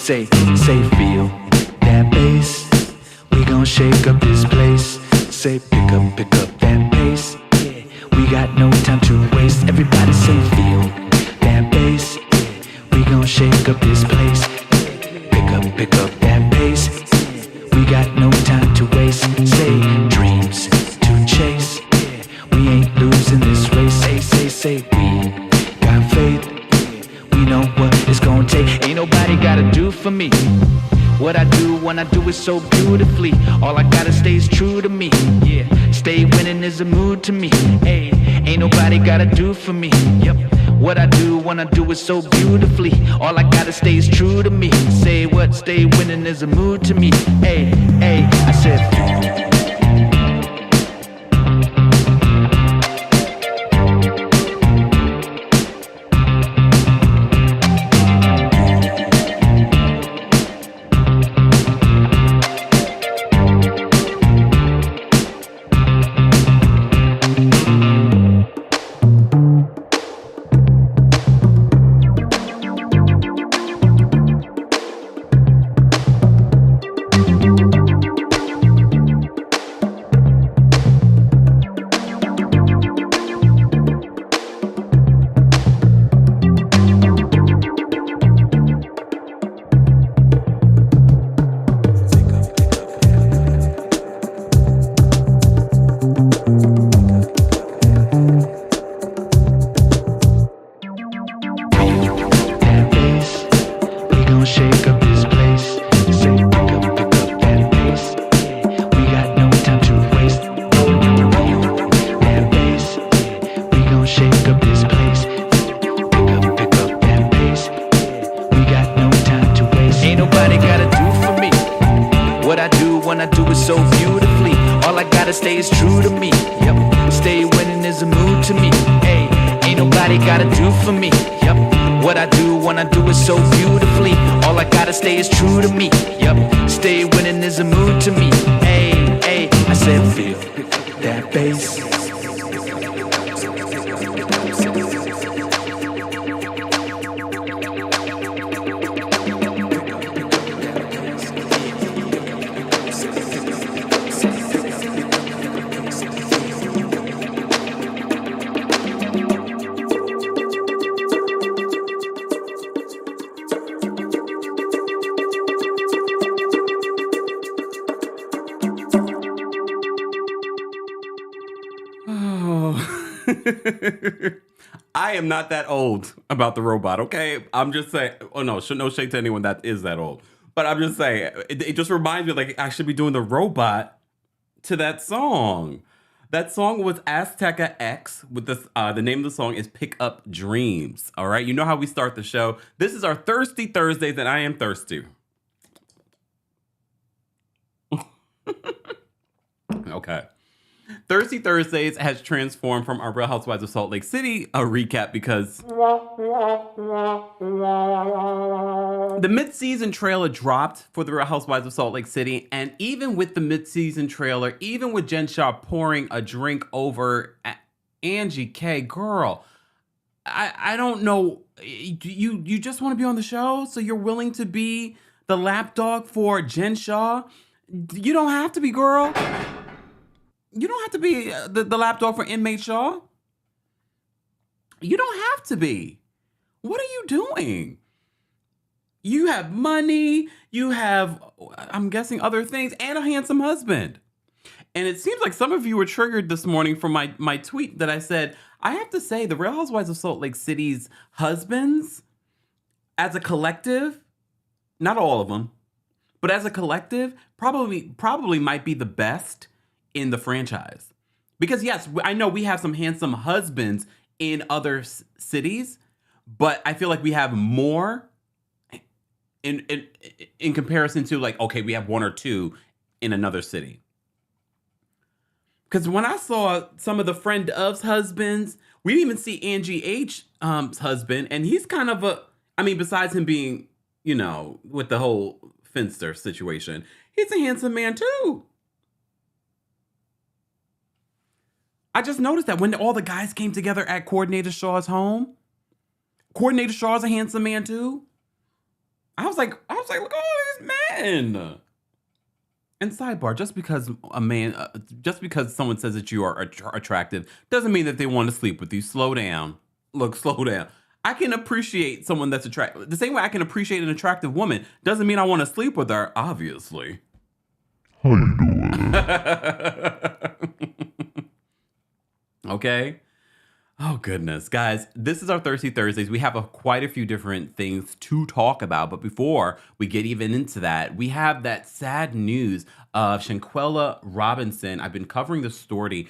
say feel that bass. We gon' shake up this place. Say pick up that pace. Yeah, we got no time to waste. Everybody say feel that bass. Yeah, we gon' shake up this place. Pick up that pace. We got no time to waste. Say dreams to chase. Yeah, we ain't losing this race. Say we got faith. We know what it's gonna take. Ain't nobody gotta do for me what I do when I do it so beautifully. All I gotta stay is true to me. Yeah, stay winning is a mood to me. Hey, ain't nobody gotta do for me. Yep, what I do when I do it so beautifully. All I gotta stay is true to me. Say what? Stay winning is a mood to me. Hey, I said. I am not that old about the robot, okay? I'm just saying, oh no shade to anyone that is that old. But I'm just saying, it just reminds me like I should be doing the robot to that song. That song was Azteca X with this, the name of the song is Pick Up Dreams, all right? You know how we start the show. This is our Thirsty Thursdays and I am thirsty. Okay. Thirsty Thursdays has transformed from our Real Housewives of Salt Lake City recap because the mid-season trailer dropped for the Real Housewives of Salt Lake City, and even with the mid-season trailer, even with Jen Shah pouring a drink over Angie K, girl, I don't know, you just want to be on the show, so you're willing to be the lapdog for Jen Shah? You don't have to be, girl. You don't have to be the lapdog for inmate Shaw. You don't have to be. What are you doing? You have money. You have, I'm guessing, other things, and a handsome husband. And it seems like some of you were triggered this morning from my tweet that I said, I have to say, the Real Housewives of Salt Lake City's husbands, as a collective, not all of them, but as a collective, probably might be the best in the franchise. Because yes, I know we have some handsome husbands in other cities, but I feel like we have more in comparison to like, okay, we have one or two in another city. Because when I saw some of the friend of's husbands, we didn't even see Angie H's husband, and he's kind of besides him being, with the whole Finster situation, he's a handsome man too. I just noticed that when all the guys came together at Coordinator Shaw's home, Coordinator Shaw's a handsome man too. I was like, look at all these men. And sidebar, just because someone says that you are attractive doesn't mean that they want to sleep with you. Slow down. Look, slow down. I can appreciate someone that's attractive. The same way I can appreciate an attractive woman doesn't mean I want to sleep with her, obviously. How you doing? Okay. Oh, goodness. Guys, this is our Thirsty Thursdays. We have quite a few different things to talk about. But before we get even into that, we have that sad news of Shanquella Robinson. I've been covering the story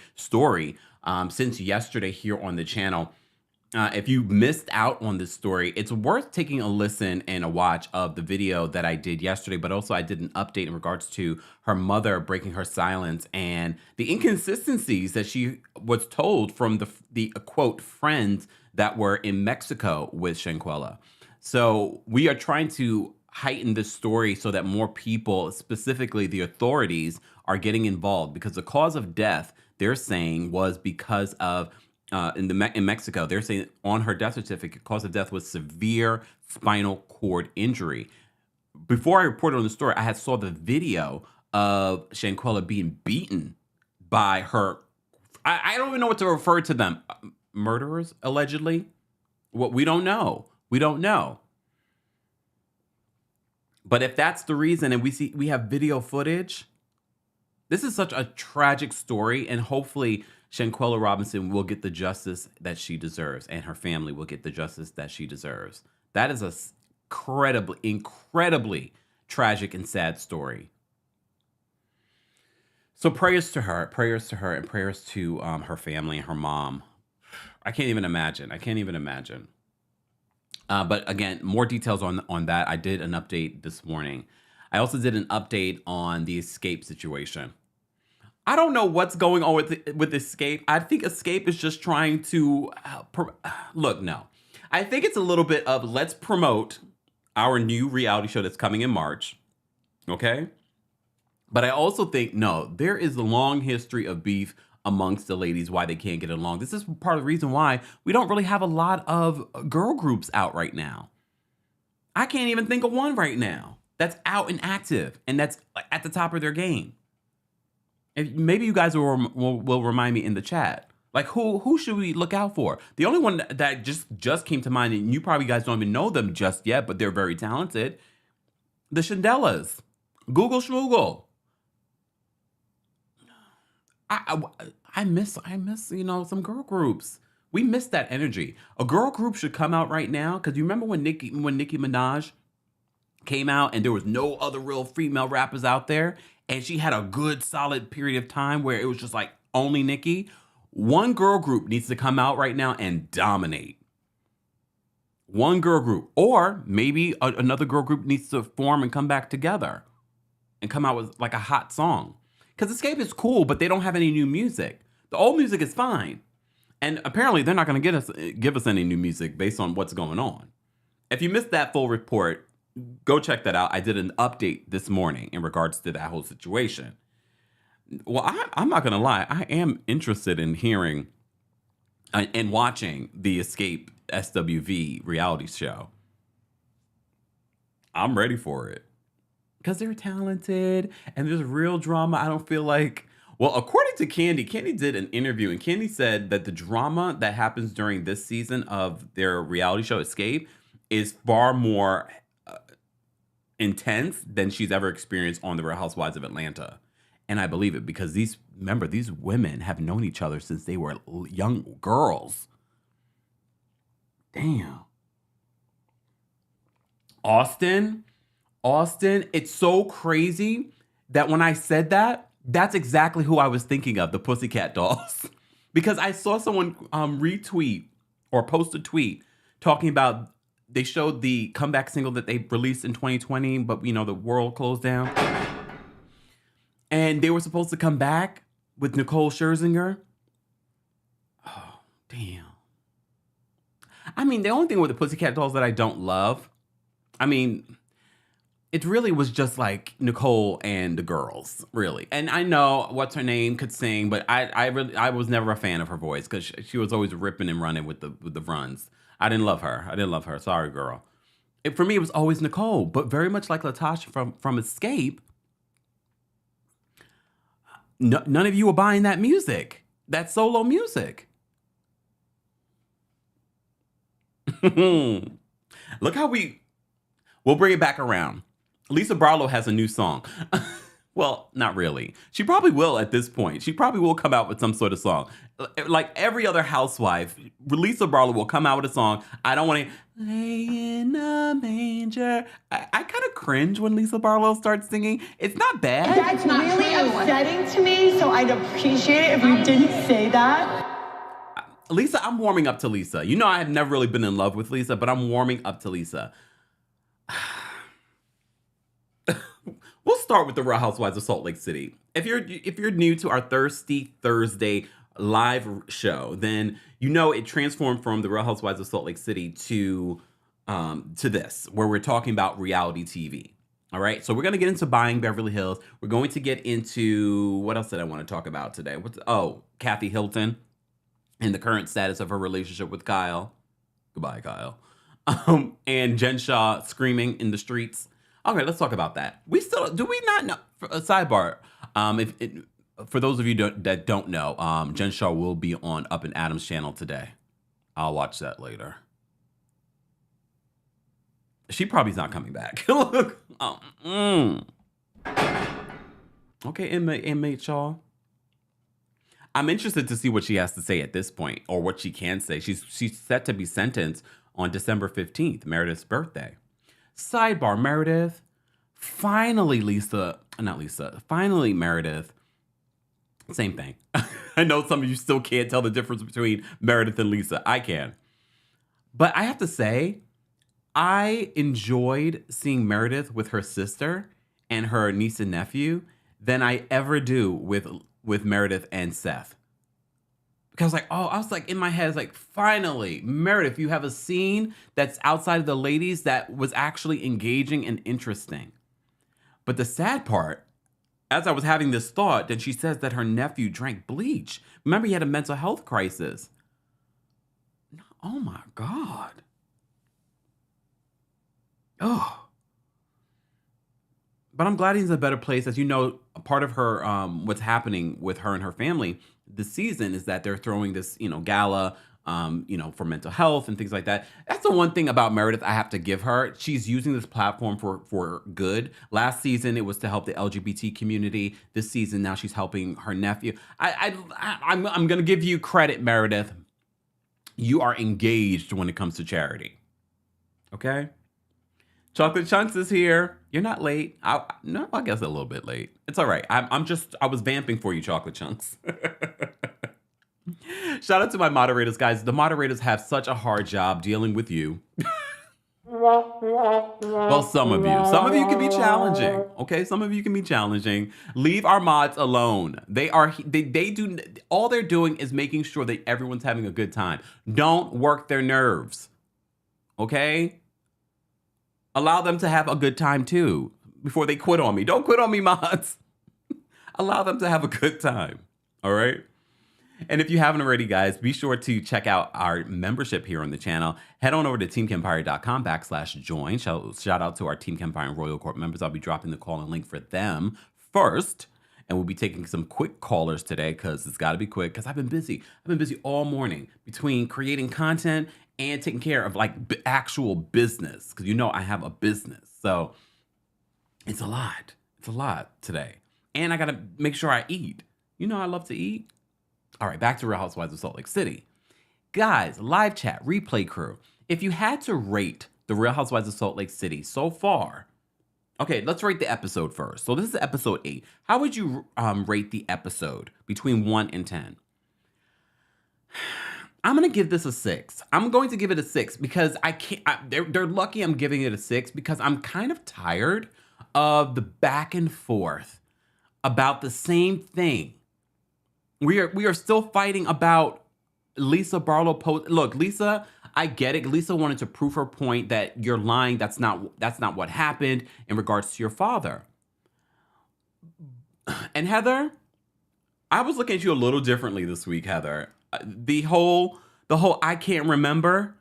since yesterday here on the channel. If you missed out on this story, it's worth taking a listen and a watch of the video that I did yesterday, but also I did an update in regards to her mother breaking her silence and the inconsistencies that she was told from the quote friends that were in Mexico with Shanquella. So we are trying to heighten this story so that more people, specifically the authorities, are getting involved, because the cause of death, they're saying, was because of in Mexico, they're saying on her death certificate, cause of death was severe spinal cord injury. Before I reported on the story, I had saw the video of Shanquella being beaten by her. I don't even know what to refer to them. Murderers, allegedly. What we don't know. We don't know. But if that's the reason, and we have video footage, this is such a tragic story, and hopefully Shanquella Robinson will get the justice that she deserves, and her family will get the justice that she deserves. That is a incredibly tragic and sad story. So prayers to her, and prayers to her family and her mom. I can't even imagine. But again, more details on that. I did an update this morning. I also did an update on the Escape situation. I don't know what's going on with Escape. I think Escape is just trying to look. No, I think it's a little bit of let's promote our new reality show that's coming in March. Okay. But I also think, no, there is a long history of beef amongst the ladies, why they can't get along. This is part of the reason why we don't really have a lot of girl groups out right now. I can't even think of one right now that's out and active and that's at the top of their game. And maybe you guys will remind me in the chat. Like, who should we look out for? The only one that just came to mind, and you probably guys don't even know them just yet, but they're very talented, the Shandellas. Google Schmoogle. I miss some girl groups. We miss that energy. A girl group should come out right now, because you remember when Nicki Minaj came out and there was no other real female rappers out there, and she had a good solid period of time where it was just like only Nicki. One girl group needs to come out right now and dominate. One girl group, or maybe another girl group needs to form and come back together and come out with like a hot song. Because Escape is cool, but they don't have any new music. The old music is fine. And apparently they're not going to give us any new music based on what's going on. If you missed that full report, go check that out. I did an update this morning in regards to that whole situation. Well, I'm not going to lie. I am interested in hearing and watching the Escape SWV reality show. I'm ready for it. Because they're talented and there's real drama. I don't feel like... Well, according to Candy did an interview, and Candy said that the drama that happens during this season of their reality show Escape is far more intense than she's ever experienced on the Real Housewives of Atlanta. And I believe it, because these women have known each other since they were young girls. Damn. Austin, it's so crazy that when I said that, that's exactly who I was thinking of, the Pussycat Dolls. Because I saw someone retweet or post a tweet talking about, they showed the comeback single that they released in 2020, but the world closed down. And they were supposed to come back with Nicole Scherzinger. Oh, damn. I mean, the only thing with the Pussycat Dolls that I don't love, it really was just like Nicole and the girls, really. And I know what's her name could sing, but I was never a fan of her voice, because she was always ripping and running with the runs. I didn't love her. Sorry, girl. For me, it was always Nicole, but very much like Latasha from Escape, none of you were buying that music, that solo music. Look how we'll bring it back around. Lisa Barlow has a new song. Well, not really. She probably will at this point. She probably will come out with some sort of song. Like every other housewife, Lisa Barlow will come out with a song. I don't want to lay in a manger. I kind of cringe when Lisa Barlow starts singing. It's not bad. That's really upsetting to me, so I'd appreciate it if you didn't say that. Lisa, I'm warming up to Lisa. You know I have never really been in love with Lisa, but I'm warming up to Lisa. We'll start with the Real Housewives of Salt Lake City. If you're new to our Thirsty Thursday live show, then you know it transformed from the Real Housewives of Salt Lake City to this, where we're talking about reality TV. All right, so we're gonna get into buying Beverly Hills. We're going to get into what else did I want to talk about today? Kathy Hilton and the current status of her relationship with Kyle. Goodbye, Kyle. And Jen Shah screaming in the streets. Okay, let's talk about that. Do we not know? A sidebar. For those of you that don't know, Jen Shah will be on Up and Adam's channel today. I'll watch that later. She probably's not coming back. Look. Okay, inmate Shaw. I'm interested to see what she has to say at this point, or what she can say. She's set to be sentenced on December 15th, Meredith's birthday. Sidebar, Meredith. Finally, Finally, Meredith. Same thing. I know some of you still can't tell the difference between Meredith and Lisa. I can. But I have to say, I enjoyed seeing Meredith with her sister and her niece and nephew than I ever do with Meredith and Seth. Because I was like in my head, it's like, finally, Meredith, you have a scene that's outside of the ladies that was actually engaging and interesting. But the sad part, as I was having this thought, then she says that her nephew drank bleach. Remember, he had a mental health crisis. Oh my God. Oh. But I'm glad he's in a better place. As you know, a part of her, what's happening with her and her family this season is that they're throwing this, gala, for mental health and things like that. That's the one thing about Meredith I have to give her. She's using this platform for good. Last season, it was to help the LGBT community. This season, now she's helping her nephew. I'm going to give you credit, Meredith. You are engaged when it comes to charity. Okay? Chocolate Chunks is here. You're not late. I guess a little bit late. It's all right. I was vamping for you, Chocolate Chunks. Shout out to my moderators, guys. The moderators have such a hard job dealing with you. Well, some of you. Some of you can be challenging. Okay, some of you can be challenging. Leave our mods alone. They do all they're doing is making sure that everyone's having a good time. Don't work their nerves. Okay? Allow them to have a good time too before they quit on me. Don't quit on me, mods. Allow them to have a good time. All right? And if you haven't already, guys, be sure to check out our membership here on the channel. Head on over to TeamKempire.com/join. Shout out to our Team Kempire and Royal Court members. I'll be dropping the call and link for them first. And we'll be taking some quick callers today because it's got to be quick because I've been busy. I've been busy all morning between creating content and taking care of actual business. Because I have a business. So it's a lot. It's a lot today. And I got to make sure I eat. I love to eat. All right, back to Real Housewives of Salt Lake City. Guys, live chat, replay crew. If you had to rate the Real Housewives of Salt Lake City so far, okay, let's rate the episode first. So this is episode 8. How would you rate the episode between 1 and 10? I'm going to give this a 6. I'm going to give it a 6 because I can't. They're lucky I'm giving it a 6 because I'm kind of tired of the back and forth about the same thing. We are still fighting about Lisa Barlow post. Look, Lisa, I get it. Lisa wanted to prove her point that you're lying. That's not what happened in regards to your father. And Heather, I was looking at you a little differently this week, Heather. The whole I can't remember.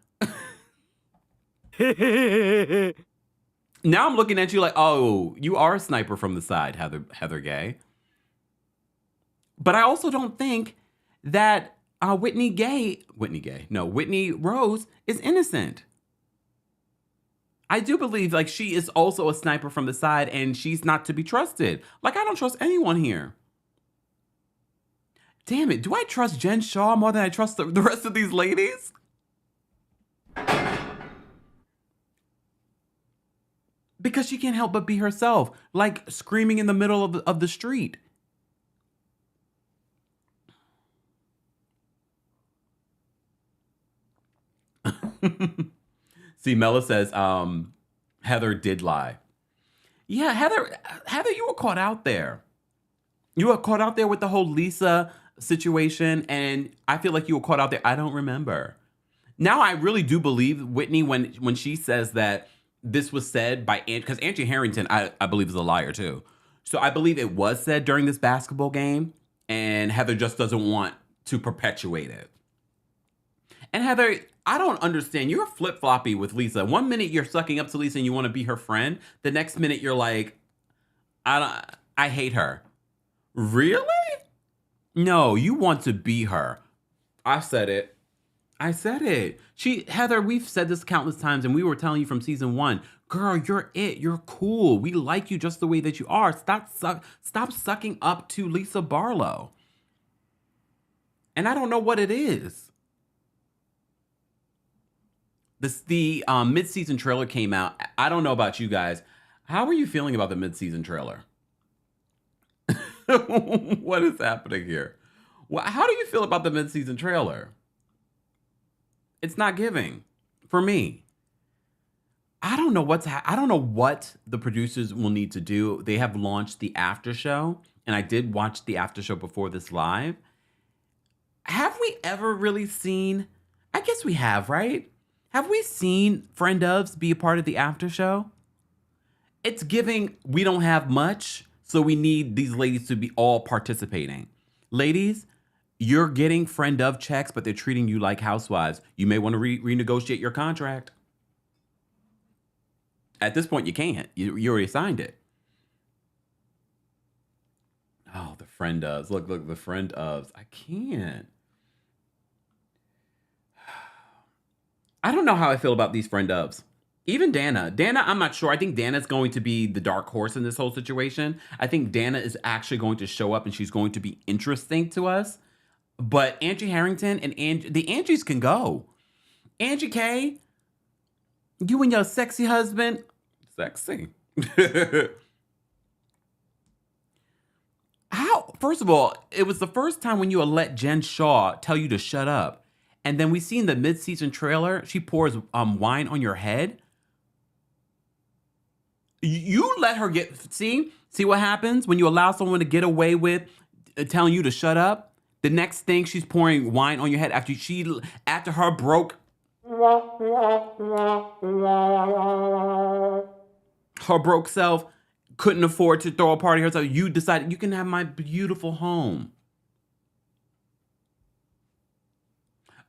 Now I'm looking at you like, oh, you are a sniper from the side, Heather Gay. But I also don't think that Whitney Rose is innocent. I do believe like she is also a sniper from the side and she's not to be trusted. Like I don't trust anyone here. Damn it, do I trust Jen Shah more than I trust the rest of these ladies? Because she can't help but be herself, like screaming in the middle of the street. See, Mela says, Heather did lie. Yeah, Heather, you were caught out there. You were caught out there with the whole Lisa situation, and I feel like you were caught out there. I don't remember. Now I really do believe Whitney when she says that this was said by because Angie Harrington, I believe, is a liar too. So I believe it was said during this basketball game, and Heather just doesn't want to perpetuate it. And Heather, I don't understand. You're flip-floppy with Lisa. One minute you're sucking up to Lisa and you want to be her friend. The next minute you're like, I hate her. Really? No, you want to be her. I said it. Heather, we've said this countless times, and we were telling you from season 1, girl, you're it. You're cool. We like you just the way that you are. Stop sucking up to Lisa Barlow. And I don't know what it is. The mid-season trailer came out. I don't know about you guys. How are you feeling about the mid-season trailer? What is happening here? Well, how do you feel about the mid-season trailer? It's not giving for me. I don't know I don't know what the producers will need to do. They have launched the after show, and I did watch the after show before this live. Have we ever really seen? I guess we have, right? Have we seen friend ofs be a part of the after show? It's giving, we don't have much, so we need these ladies to be all participating. Ladies, you're getting friend of checks, but they're treating you like housewives. You may want to renegotiate your contract. At this point, you can't. You already signed it. Oh, the friend ofs. Look, the friend ofs. I can't. I don't know how I feel about these friend ofs. Even Dana, I'm not sure. I think Dana's going to be the dark horse in this whole situation. I think Dana is actually going to show up and she's going to be interesting to us. But Angie Harrington and the Angies can go. Angie K, you and your sexy husband, sexy. How? First of all, it was the first time when you let Jen Shah tell you to shut up. And then we see in the mid-season trailer, she pours wine on your head. You let her see what happens when you allow someone to get away with telling you to shut up. The next thing, she's pouring wine on your head after her broke self couldn't afford to throw a party herself. You decided you can have my beautiful home.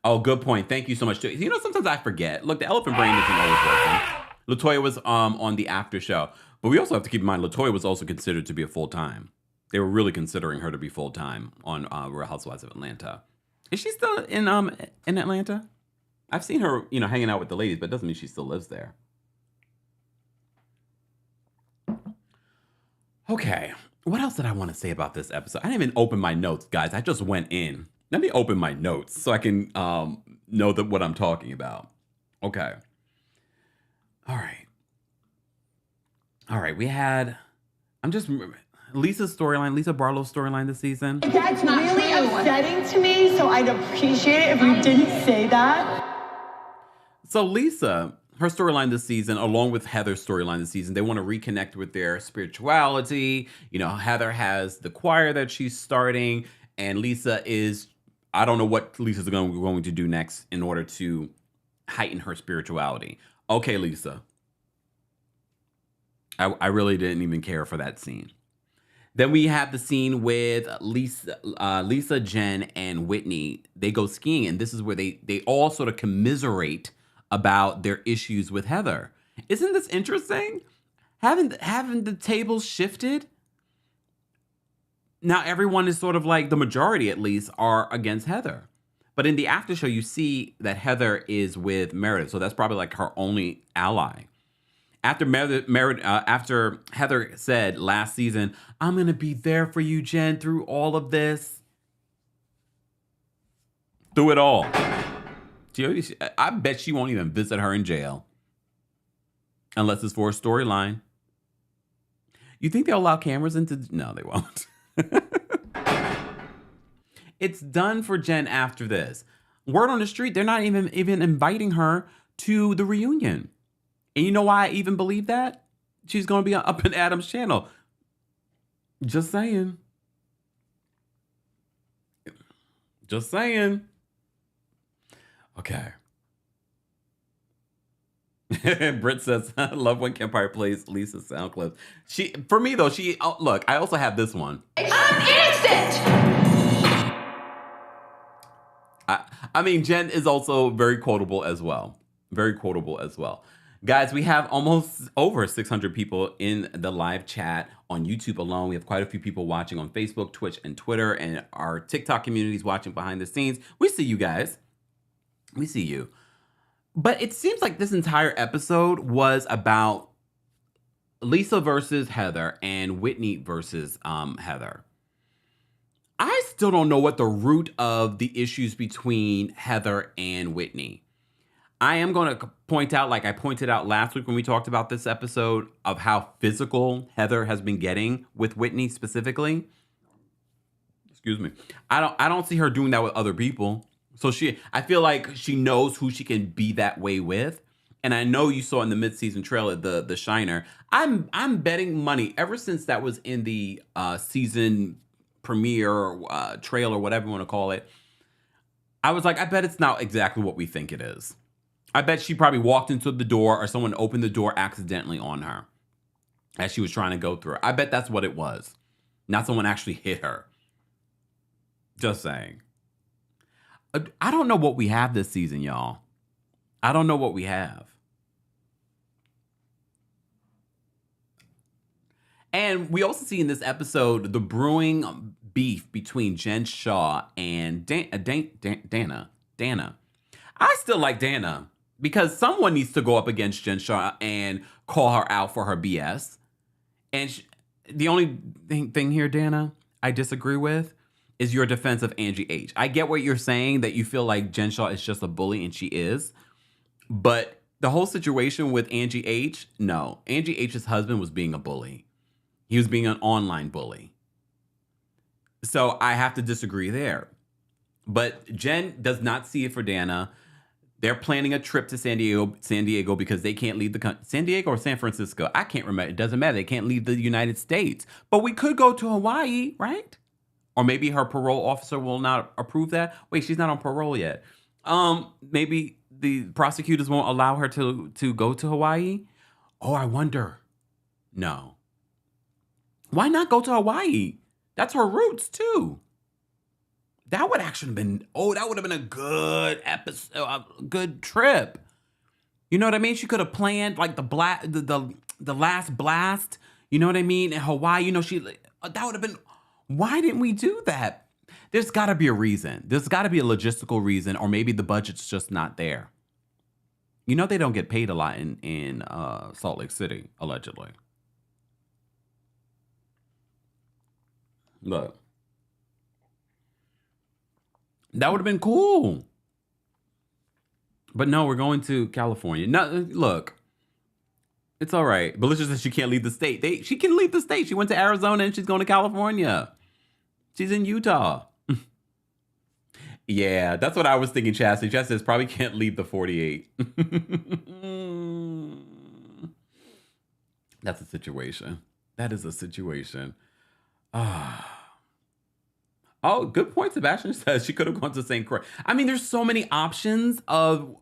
Oh, good point. Thank you so much. You know, sometimes I forget. Look, the elephant brain isn't always working. LaToya was on the after show. But we also have to keep in mind, LaToya was also considered to be a full-time. They were really considering her to be full-time on Real Housewives of Atlanta. Is she still in Atlanta? I've seen her, hanging out with the ladies, but it doesn't mean she still lives there. Okay. What else did I want to say about this episode? I didn't even open my notes, guys. I just went in. Let me open my notes so I can know what I'm talking about. Okay. All right. We had, Lisa's storyline, Lisa Barlow's storyline this season. That's really upsetting to me, so I'd appreciate it if you didn't say that. So Lisa, her storyline this season, along with Heather's storyline this season, they want to reconnect with their spirituality. Heather has the choir that she's starting, and Lisa is, I don't know what Lisa's going to do next in order to heighten her spirituality. Okay, Lisa. I really didn't even care for that scene. Then we have the scene with Lisa, Jen, and Whitney. They go skiing, and this is where they all sort of commiserate about their issues with Heather. Isn't this interesting? Haven't the tables shifted? Now everyone is sort of like, the majority at least, are against Heather. But in the after show, you see that Heather is with Meredith. So that's probably like her only ally. After Heather said last season, I'm going to be there for you, Jen, through all of this. Through it all. I bet she won't even visit her in jail. Unless it's for a storyline. You think they'll allow cameras into... No, they won't. It's done for Jen after this. Word on the street, they're not even inviting her to the reunion. And you know why I even believe that? She's going to be up in Adam's channel. Just saying. Just saying. Okay. Britt says, I love when Kempire plays Lisa's sound clips. For me though, look, I also have this one. I'm innocent! I mean, Jen is also very quotable as well. Very quotable as well. Guys, we have almost over 600 people in the live chat on YouTube alone. We have quite a few people watching on Facebook, Twitch, and Twitter, and our TikTok communities watching behind the scenes. We see you guys. We see you. But it seems like this entire episode was about Lisa versus Heather and Whitney versus Heather. I still don't know what the root of the issues between Heather and Whitney. I am going to point out, like I pointed out last week when we talked about this episode, of how physical Heather has been getting with Whitney specifically. Excuse me. I don't see her doing that with other people. So I feel like she knows who she can be that way with. And I know you saw in the mid-season trailer, the Shiner. I'm betting money ever since that was in the season premiere trailer, whatever you want to call it. I was like, I bet it's not exactly what we think it is. I bet she probably walked into the door or someone opened the door accidentally on her as she was trying to go through it. I bet that's what it was. Not someone actually hit her. Just saying. I don't know what we have this season, y'all. I don't know what we have. And we also see in this episode the brewing beef between Jen Shah and Dana. I still like Dana because someone needs to go up against Jen Shah and call her out for her BS. And the only thing here, Dana, I disagree with is your defense of Angie H. I get what you're saying, that you feel like Jen Shah is just a bully, and she is. But the whole situation with Angie H, no. Angie H's husband was being a bully. He was being an online bully. So I have to disagree there. But Jen does not see it for Dana. They're planning a trip to San Diego because they can't leave the country. San Diego or San Francisco? I can't remember. It doesn't matter. They can't leave the United States. But we could go to Hawaii, right? Or maybe her parole officer will not approve that. Wait, she's not on parole yet. Maybe the prosecutors won't allow her to go to Hawaii. Oh, I wonder. No. Why not go to Hawaii? That's her roots too. That would actually have been, that would have been a good episode, a good trip. You know what I mean? She could have planned like the last blast. You know what I mean? In Hawaii, you know, that would have been, why didn't we do that? There's got to be a reason. There's got to be a logistical reason, or maybe the budget's just not there. You know, they don't get paid a lot in Salt Lake City, allegedly. Look. That would have been cool. But no, we're going to California. No, look. It's all right. But Belisha says she can't leave the state. She can leave the state. She went to Arizona and she's going to California. She's in Utah. Yeah, that's what I was thinking, Chastity. Chastity says probably can't leave the 48. That's a situation. That is a situation. Oh, good point. Sebastian says she could have gone to St. Croix. I mean, there's so many options of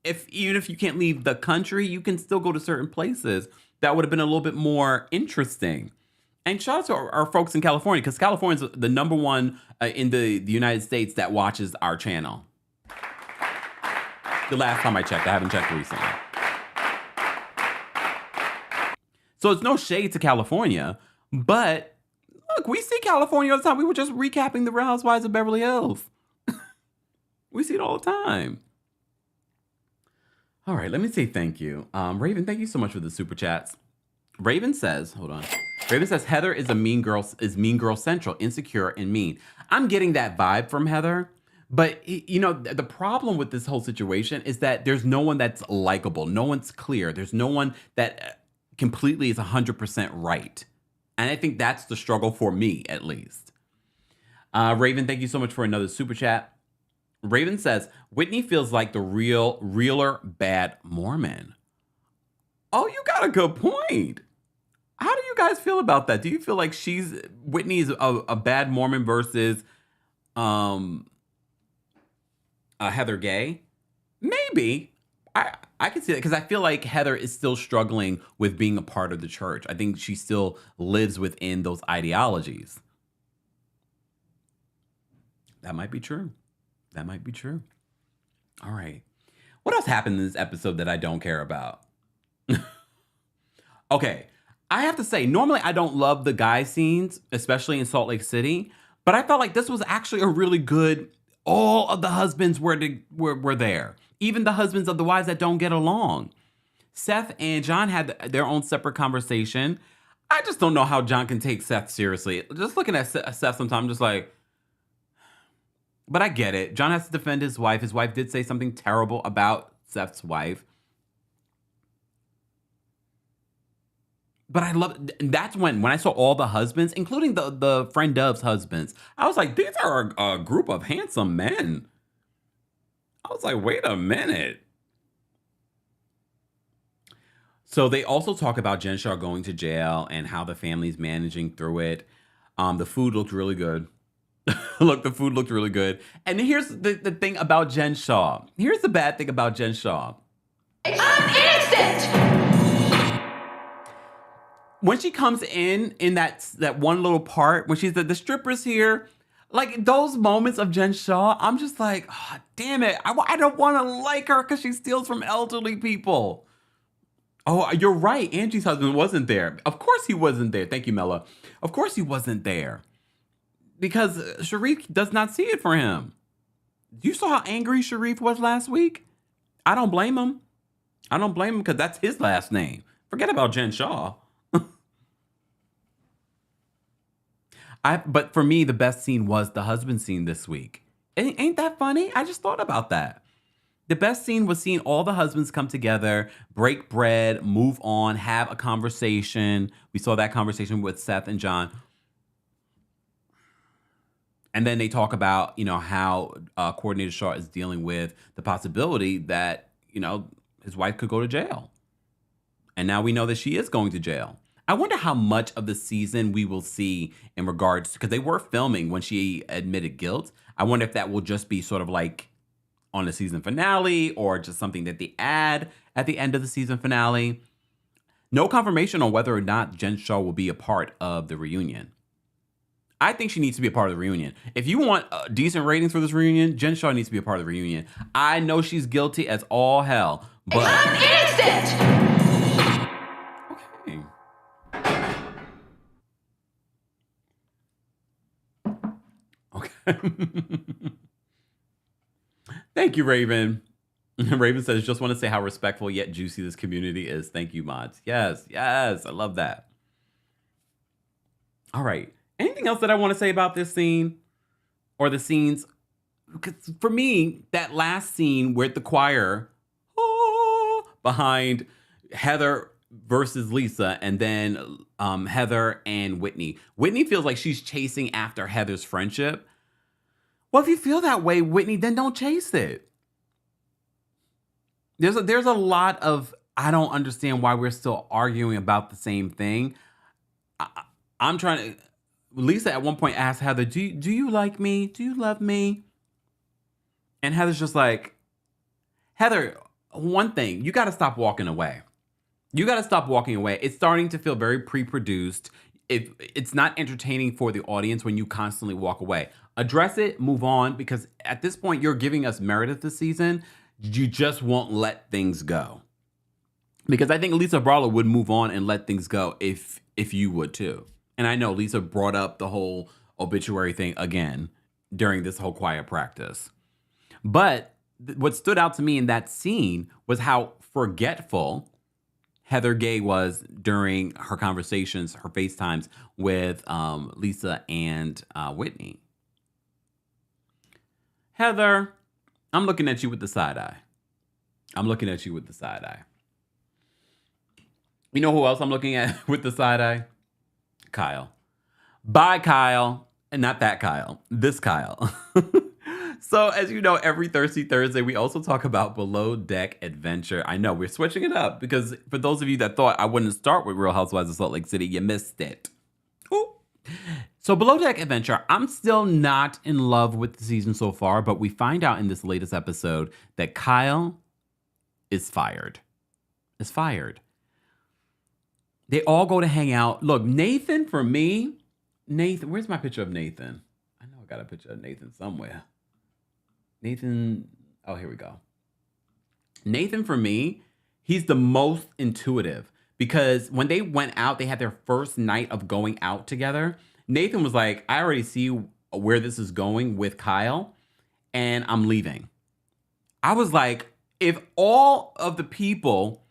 even if you can't leave the country, you can still go to certain places. That would have been a little bit more interesting. And shout out to our folks in California, because California is the number one in the United States that watches our channel. The last time I checked, I haven't checked recently. So it's no shade to California, but look, we see California all the time. We were just recapping the Real Housewives of Beverly Hills. We see it all the time. All right, let me say thank you. Raven, thank you so much for the super chats. Raven says, hold on. Raven says, Heather is mean girl central, insecure and mean. I'm getting that vibe from Heather. But, you know, the problem with this whole situation is that there's no one that's likable. No one's clear. There's no one that completely is 100% right. And I think that's the struggle for me, at least. Raven, thank you so much for another super chat. Raven says, Whitney feels like the realer bad Mormon. Oh, you got a good point. How do you guys feel about that? Do you feel like Whitney's a bad Mormon versus Heather Gay? Maybe. I can see that because I feel like Heather is still struggling with being a part of the church. I think she still lives within those ideologies. That might be true. That might be true. All right. What else happened in this episode that I don't care about? Okay. I have to say, normally I don't love the guy scenes, especially in Salt Lake City, but I felt like this was actually a really good, all of the husbands were there. Even the husbands of the wives that don't get along. Seth and John had their own separate conversation. I just don't know how John can take Seth seriously. Just looking at Seth sometimes, I'm just like, but I get it. John has to defend his wife. His wife did say something terrible about Seth's wife. But I love, that's when I saw all the husbands, including the friend of's husbands, I was like, these are a group of handsome men. I was like, wait a minute. So they also talk about Jen Shah going to jail and how the family's managing through it. The food looked really good. Look, the food looked really good. And here's the thing about Jen Shah. Here's the bad thing about Jen Shah. I'm innocent! When she comes in that one little part, when she's the stripper's here, like those moments of Jen Shah, I'm just like, oh, damn it. I don't want to like her because she steals from elderly people. Oh, you're right. Angie's husband wasn't there. Of course he wasn't there. Thank you, Mella. Of course he wasn't there. Because Sharif does not see it for him. You saw how angry Sharif was last week? I don't blame him. I don't blame him because that's his last name. Forget about Jen Shah. But for me, the best scene was the husband scene this week. Ain't that funny? I just thought about that. The best scene was seeing all the husbands come together, break bread, move on, have a conversation. We saw that conversation with Seth and John. And then they talk about, you know, how Coordinator Shah is dealing with the possibility that, you know, his wife could go to jail. And now we know that she is going to jail. I wonder how much of the season we will see in regards, because they were filming when she admitted guilt. I wonder if that will just be sort of like on the season finale or just something that they add at the end of the season finale. No confirmation on whether or not Jen Shah will be a part of the reunion. I think she needs to be a part of the reunion. If you want decent ratings for this reunion, Jen Shah needs to be a part of the reunion. I know she's guilty as all hell, but I'm innocent! okay. Okay. Thank you, Raven. Raven says, just want to say how respectful yet juicy this community is. Thank you, mods. Yes, yes. I love that. All right. Anything else that I want to say about this scene or the scenes? Because for me, that last scene where the choir behind Heather versus Lisa and then Heather and Whitney. Whitney feels like she's chasing after Heather's friendship. Well, if you feel that way, Whitney, then don't chase it. There's a lot of, I don't understand why we're still arguing about the same thing. I'm trying to, Lisa at one point asked Heather, do you like me? Do you love me? And Heather's just like, Heather, one thing, you got to stop walking away. You got to stop walking away. It's starting to feel very pre-produced. It's not entertaining for the audience when you constantly walk away. Address it, move on, because at this point, you're giving us Meredith this season. you just won't let things go. Because I think Lisa Barlow would move on and let things go if you would too. And I know Lisa brought up the whole obituary thing again during this whole quiet practice. But what stood out to me in that scene was how forgetful Heather Gay was during her conversations, her FaceTimes with Lisa and Whitney. Heather, I'm looking at you with the side eye. I'm looking at you with the side eye. You know who else I'm looking at with the side eye? Kyle. Bye, Kyle. And not that Kyle. This Kyle. So, as you know, every Thursday, we also talk about Below Deck Adventure. I know, we're switching it up because for those of you that thought I wouldn't start with Real Housewives of Salt Lake City, you missed it. Ooh. So, Below Deck Adventure, I'm still not in love with the season so far, but we find out in this latest episode that Kyle is fired. Is fired. They all go to hang out. Look, Nathan, for me, Nathan, where's my picture of Nathan? I know I got a picture of Nathan somewhere. Nathan, oh, here we go. Nathan, for me, he's the most intuitive because when they went out, they had their first night of going out together. Nathan was like, I already see where this is going with Kyle, and I'm leaving. I was like, if all of the people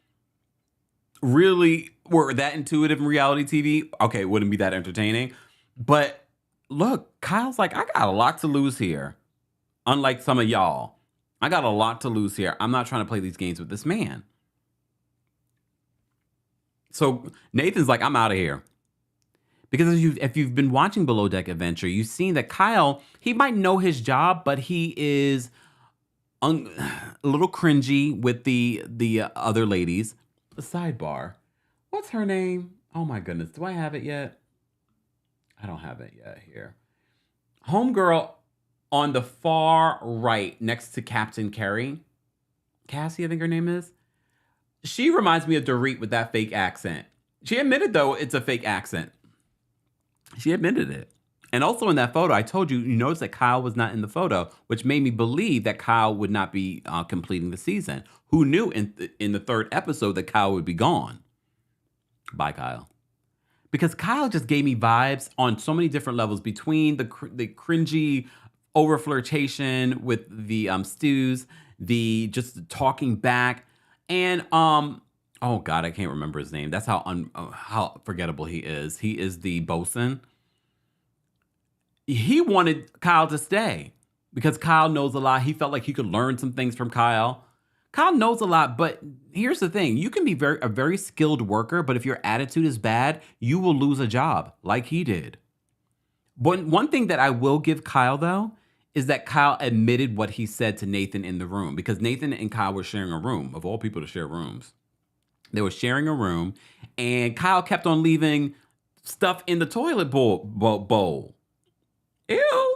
really were that intuitive in reality TV, okay, it wouldn't be that entertaining. But look, Kyle's like, I got a lot to lose here. Unlike some of y'all, I got a lot to lose here. I'm not trying to play these games with this man. So Nathan's like, I'm out of here. Because if you've been watching Below Deck Adventure, you've seen that Kyle, he might know his job, but he is a little cringy with the other ladies. Sidebar. What's her name? Oh my goodness. Do I have it yet? I don't have it yet here. Homegirl on the far right next to Captain Kerry. Cassie, I think her name is. She reminds me of Dorit with that fake accent. She admitted, though, it's a fake accent. She admitted it. And also in that photo, I told you, you notice that Kyle was not in the photo, which made me believe that Kyle would not be completing the season. Who knew in the third episode that Kyle would be gone? Bye, Kyle. Because Kyle just gave me vibes on so many different levels between the cringy over flirtation with the stews, the just talking back, and oh God, I can't remember his name. That's how forgettable he is. He is the bosun. He wanted Kyle to stay because Kyle knows a lot. He felt like he could learn some things from Kyle. Kyle knows a lot, but here's the thing. You can be a very skilled worker, but if your attitude is bad, you will lose a job like he did. But one thing that I will give Kyle, though, is that Kyle admitted what he said to Nathan in the room because Nathan and Kyle were sharing a room, of all people to share rooms. They were sharing a room, and Kyle kept on leaving stuff in the toilet bowl. Ew.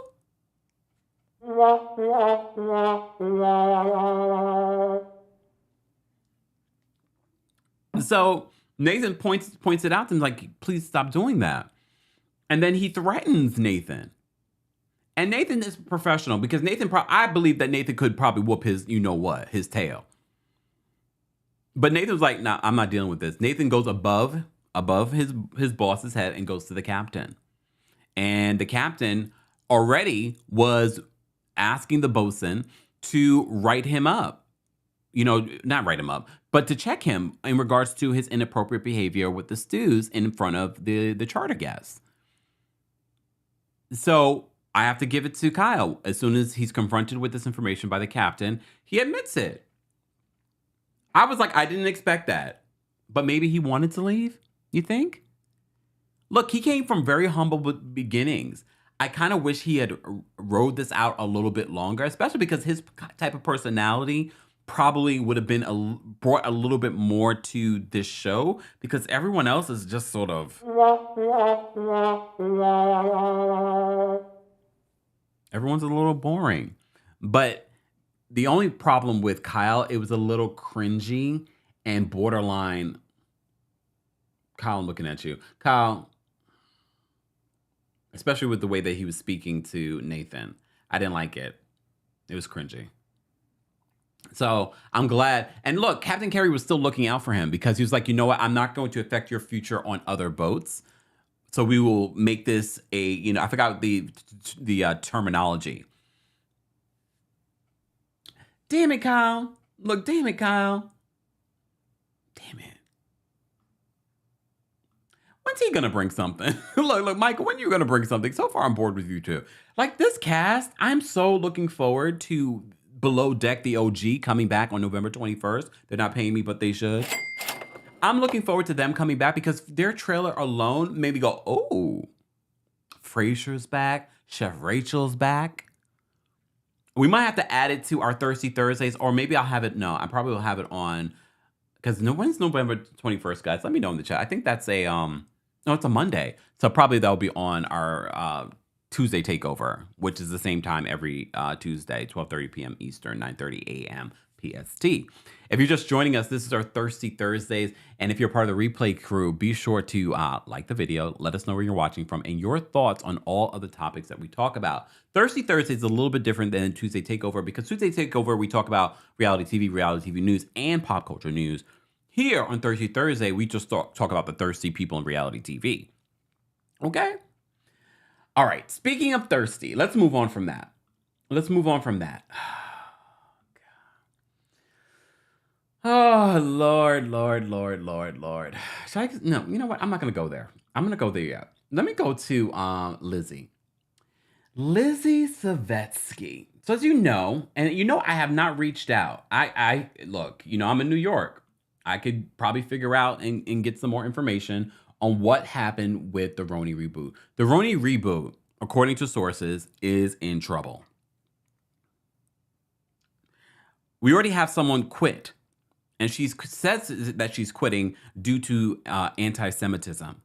So Nathan points it out to him, like, please stop doing that. And then he threatens Nathan. And Nathan is professional because I believe that Nathan could probably whoop his, his tail. But Nathan was like, nah, I'm not dealing with this. Nathan goes above his boss's head and goes to the captain. And the captain already was asking the bosun to write him up. Not write him up, but to check him in regards to his inappropriate behavior with the stews in front of the charter guests. So I have to give it to Kyle. As soon as he's confronted with this information by the captain, he admits it. I was like, I didn't expect that. But maybe he wanted to leave, you think? Look, he came from very humble beginnings. I kind of wish he had rode this out a little bit longer, especially because his type of personality probably would have been brought a little bit more to this show because everyone else is just sort of... Everyone's a little boring. But the only problem with Kyle, it was a little cringy and borderline... Kyle, I'm looking at you. Kyle, especially with the way that he was speaking to Nathan, I didn't like it. It was cringy. So I'm glad. And look, Captain Kerry was still looking out for him because he was like, you know what? I'm not going to affect your future on other boats. So we will make this I forgot the terminology. Damn it, Kyle. Look, damn it, Kyle. Damn it. When's he gonna bring something? look, Michael, when are you gonna bring something? So far, I'm bored with you too. Like this cast, I'm so looking forward to Below Deck the OG coming back on November 21st. They're not paying me, but they should. I'm looking forward to them coming back because their trailer alone made me go, oh, Frasier's back, Chef Rachel's back. We might have to add it to our Thirsty Thursdays, or maybe I'll have it. No, I probably will have it on because when's November 21st, guys? Let me know in the chat. I think that's it's a Monday. So probably that'll be on our Tuesday takeover, which is the same time every Tuesday, 12:30 p.m. Eastern, 9:30 a.m. PST. If you're just joining us, this is our Thirsty Thursdays. And if you're part of the replay crew, be sure to like the video, let us know where you're watching from, and your thoughts on all of the topics that we talk about. Thirsty Thursdays is a little bit different than Tuesday Takeover because Tuesday Takeover, we talk about reality TV news, and pop culture news. Here on Thirsty Thursday, we just talk about the thirsty people in reality TV. Okay? All right. Speaking of thirsty, let's move on from that. Oh, Lord. Should I? No, you know what? I'm not going to go there. I'm going to go there yet. Let me go to Lizzy. Lizzy Savetsky. So as you know, and you know I have not reached out. I look, I'm in New York. I could probably figure out and get some more information on what happened with the RHONY Reboot. The RHONY Reboot, according to sources, is in trouble. We already have someone quit. And she says that she's quitting due to anti-Semitism.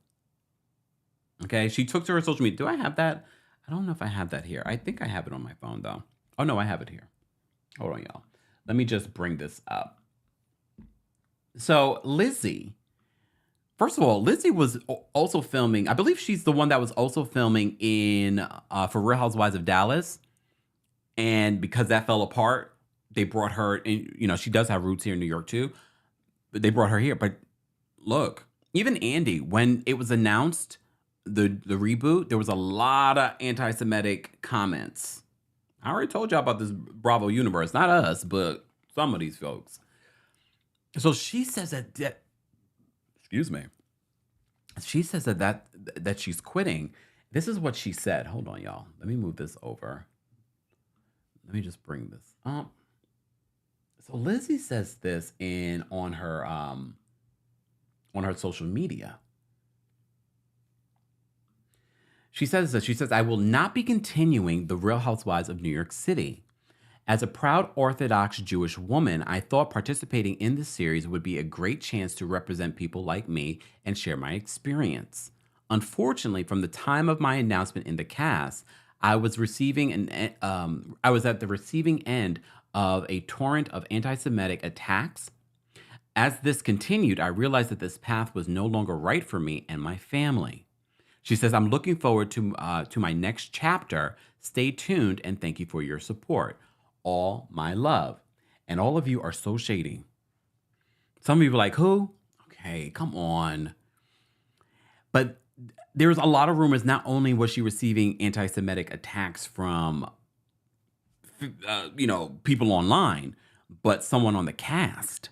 Okay, she took to her social media. Do I have that? I don't know if I have that here. I think I have it on my phone, though. Oh, no, I have it here. Hold on, y'all. Let me just bring this up. So, Lizzy, first of all, Lizzy was also filming. I believe she's the one that was also filming for Real Housewives of Dallas. And because that fell apart, they brought her in. She does have roots here in New York too, but they brought her here. But look, even Andy, when it was announced, the reboot, there was a lot of anti-Semitic comments. I already told y'all about this Bravo universe, not us, but some of these folks. So she says that excuse me. She says that she's quitting. This is what she said. Hold on, y'all. Let me move this over. Let me just bring this up. So Lizzy says this on her social media. She says, I will not be continuing the Real Housewives of New York City. As a proud Orthodox Jewish woman, I thought participating in this series would be a great chance to represent people like me and share my experience. Unfortunately, from the time of my announcement in the cast, I was at the receiving end of a torrent of anti-Semitic attacks. As this continued, I realized that this path was no longer right for me and my family. She says, I'm looking forward to my next chapter. Stay tuned and thank you for your support. All my love. And all of you are so shady. Some of you are like, who? Okay, come on. But there's a lot of rumors. Not only was she receiving anti-Semitic attacks from people online, but someone on the cast.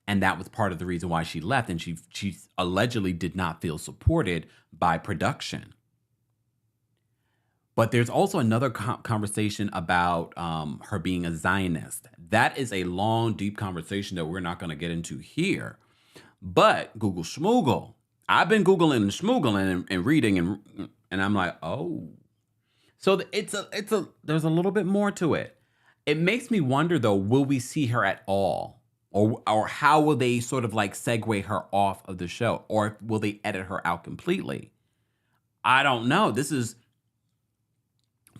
And that was part of the reason why she left. And she allegedly did not feel supported by production. But there's also another conversation about her being a Zionist. That is a long, deep conversation that we're not going to get into here. But Google Schmoogle. I've been Googling and Schmoogling and reading and I'm like, oh. So there's a little bit more to it. It makes me wonder though, will we see her at all? Or how will they sort of like segue her off of the show? Or will they edit her out completely? I don't know. This is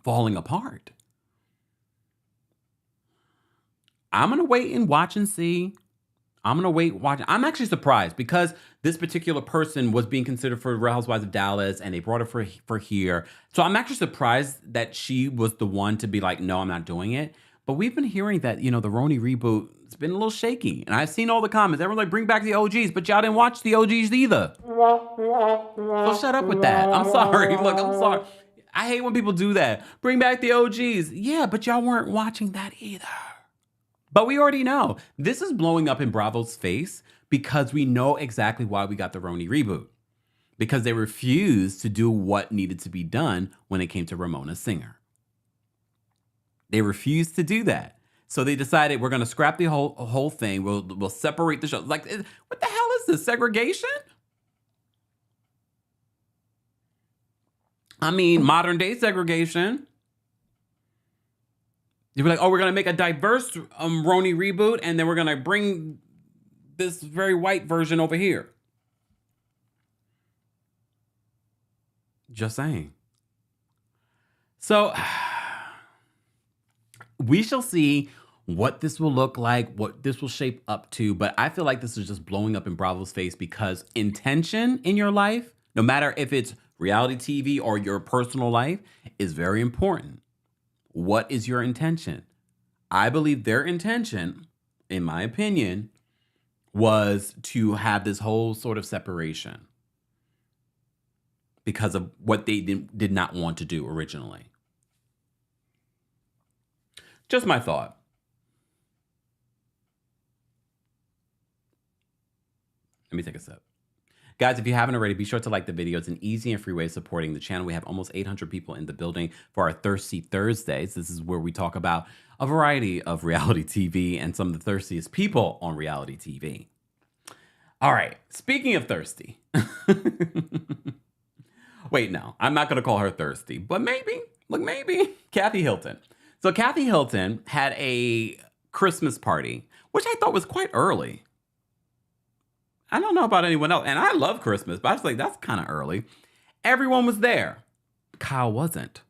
falling apart. I'm going to wait and watch and see. I'm actually surprised because this particular person was being considered for Real Housewives of Dallas and they brought her for here. So I'm actually surprised that she was the one to be like, no, I'm not doing it. But But we've been hearing that, the RHONY reboot, it's been a little shaky. And I've seen all the comments. Everyone's like, bring back the OGs, but y'all didn't watch the OGs either. So shut up with that. I'm sorry. Look, I'm sorry. I hate when people do that. Bring back the OGs. Yeah, but y'all weren't watching that either. But we already know. This is blowing up in Bravo's face because we know exactly why we got the RHONY reboot. Because they refused to do what needed to be done when it came to Ramona Singer. They refused to do that. So they decided we're going to scrap the whole thing. We'll separate the show. Like, what the hell is this? Segregation? I mean, modern day segregation. You'd be like, oh, we're going to make a diverse RHONY reboot, and then we're going to bring this very white version over here. Just saying. So we shall see what this will look like, what this will shape up to. But I feel like this is just blowing up in Bravo's face because intention in your life, no matter if it's reality TV or your personal life, is very important. What is your intention? I believe their intention, in my opinion, was to have this whole sort of separation because of what they did not want to do originally. Just my thought. Let me take a sip. Guys, if you haven't already, be sure to like the video. It's an easy and free way of supporting the channel. We have almost 800 people in the building for our Thirsty Thursdays. This is where we talk about a variety of reality TV and some of the thirstiest people on reality TV. All right, speaking of thirsty. Wait, no, I'm not going to call her thirsty, but maybe, Kathy Hilton. So Kathy Hilton had a Christmas party, which I thought was quite early. I don't know about anyone else, and I love Christmas, but I was like, that's kind of early. Everyone was there. Kyle wasn't.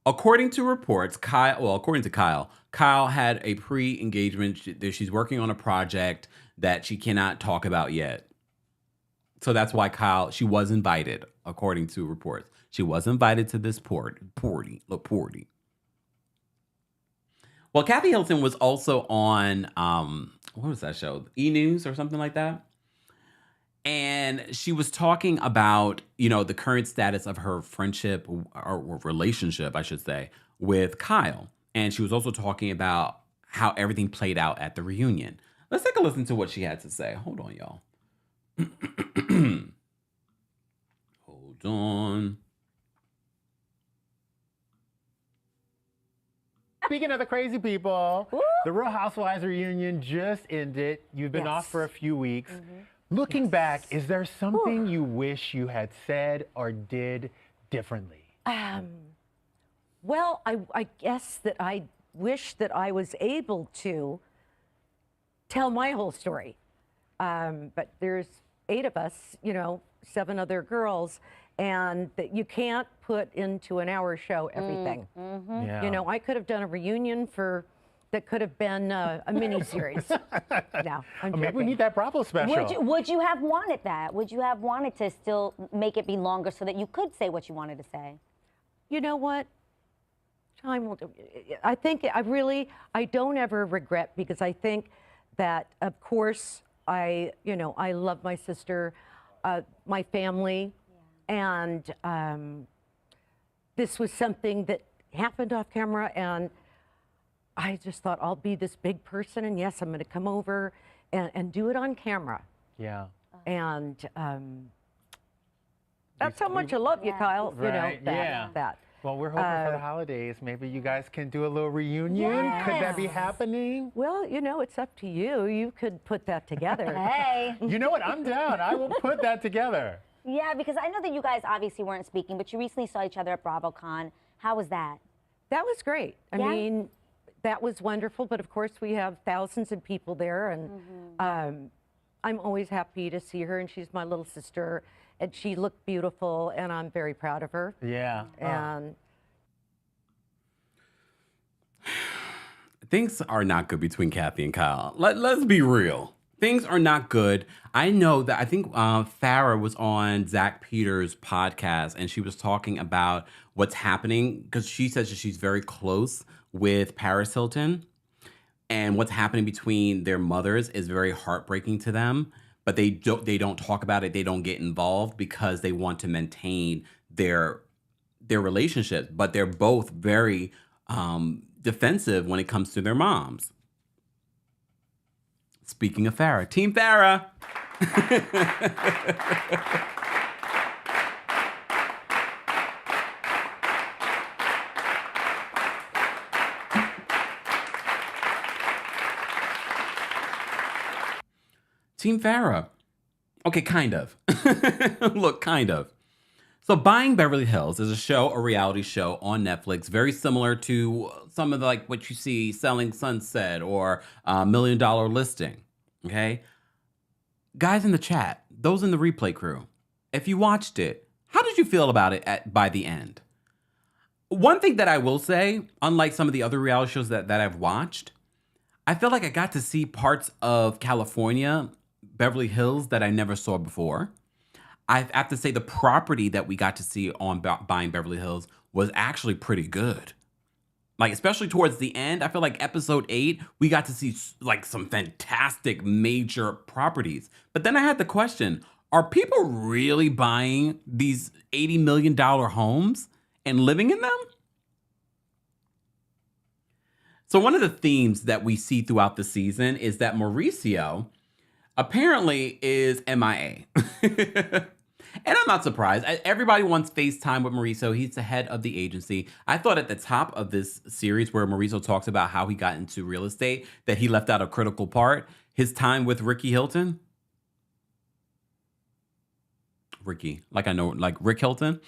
According to reports, according to Kyle had a pre-engagement. She's working on a project that she cannot talk about yet. So that's why she was invited, according to reports. She was invited to this party. Well, Kathy Hilton was also on, what was that show? E! News or something like that. And she was talking about, the current status of her friendship or relationship, I should say, with Kyle. And she was also talking about how everything played out at the reunion. Let's take a listen to what she had to say. Hold on, y'all. Hold on. Speaking of the crazy people, the Real Housewives reunion just ended. You've been off for a few weeks. Looking back, is there something you wish you had said or did differently? Well, I guess that I wish that I was able to tell my whole story. But there's 8 of us, 7 other girls, and that you can't put into an hour show everything. Yeah. I could have done a reunion that could have been a mini-series. No, I'm Maybe we joking. need that Bravo special. Would you have wanted that? Would you have wanted to still make it be longer so that you could say what you wanted to say? You know what? Time will do. I think I don't ever regret, because I think that, of course, I love my sister, my family, and this was something that happened off camera, and I just thought, I'll be this big person, and yes, I'm going to come over and do it on camera. Yeah. And that's how much I love you, Kyle. Right. That. Well, we're hoping for the holidays. Maybe you guys can do a little reunion. Yes. Could that be happening? Well, it's up to you. You could put that together. Hey. You know what? I'm down. I will put that together. Yeah, because I know that you guys obviously weren't speaking, but you recently saw each other at BravoCon. How was that? That was great. I Yeah? mean, that was wonderful. But of course, we have thousands of people there, and I'm always happy to see her. And she's my little sister, and she looked beautiful, and I'm very proud of her. Yeah. And Things are not good between Kathy and Kyle. Let's be real. Things are not good. I know that I think Farrah was on Zach Peters' podcast, and she was talking about what's happening, because she says that she's very close with Paris Hilton, and what's happening between their mothers is very heartbreaking to them. But they don't talk about it. They don't get involved because they want to maintain their relationships. But they're both very defensive when it comes to their moms. Speaking of Farrah, Team Farrah. Team Farrah. Okay, kind of. Look, kind of. So Buying Beverly Hills is a reality show on Netflix, very similar to some of like what you see Selling Sunset or $1 Million Listing. Okay? Guys in the chat, those in the replay crew, if you watched it, how did you feel about it by the end? One thing that I will say, unlike some of the other reality shows that I've watched, I feel like I got to see parts of California, Beverly Hills, that I never saw before. I have to say the property that we got to see on Buying Beverly Hills was actually pretty good. Like, especially towards the end, I feel like episode 8, we got to see like some fantastic major properties. But then I had the question, are people really buying these $80 million homes and living in them? So one of the themes that we see throughout the season is that Mauricio apparently is MIA. And I'm not surprised. Everybody wants FaceTime with Mauricio. He's the head of the agency. I thought at the top of this series where Mauricio talks about how he got into real estate, that he left out a critical part, his time with Ricky Hilton. Ricky, like I know, like Rick Hilton.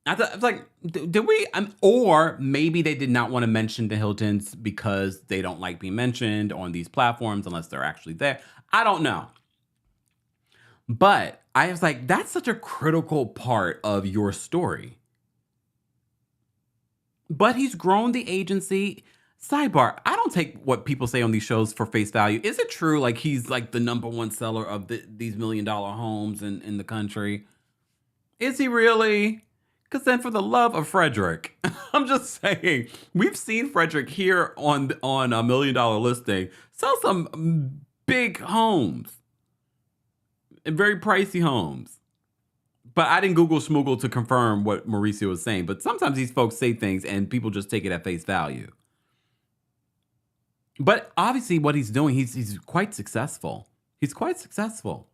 I was like, did we? Or maybe they did not want to mention the Hiltons because they don't like being mentioned on these platforms unless they're actually there. I don't know. But I was like, that's such a critical part of your story. But he's grown the agency. Sidebar, I don't take what people say on these shows for face value. Is it true, like, he's like the #1 seller of these $1 million homes in the country? Is he really? Because then for the love of Frederick, I'm just saying, we've seen Frederick here on a $1 Million Listing sell some big homes. And very pricey homes. But I didn't Google Schmoogle to confirm what Mauricio was saying. But sometimes these folks say things and people just take it at face value. But obviously what he's doing, he's quite successful. He's quite successful.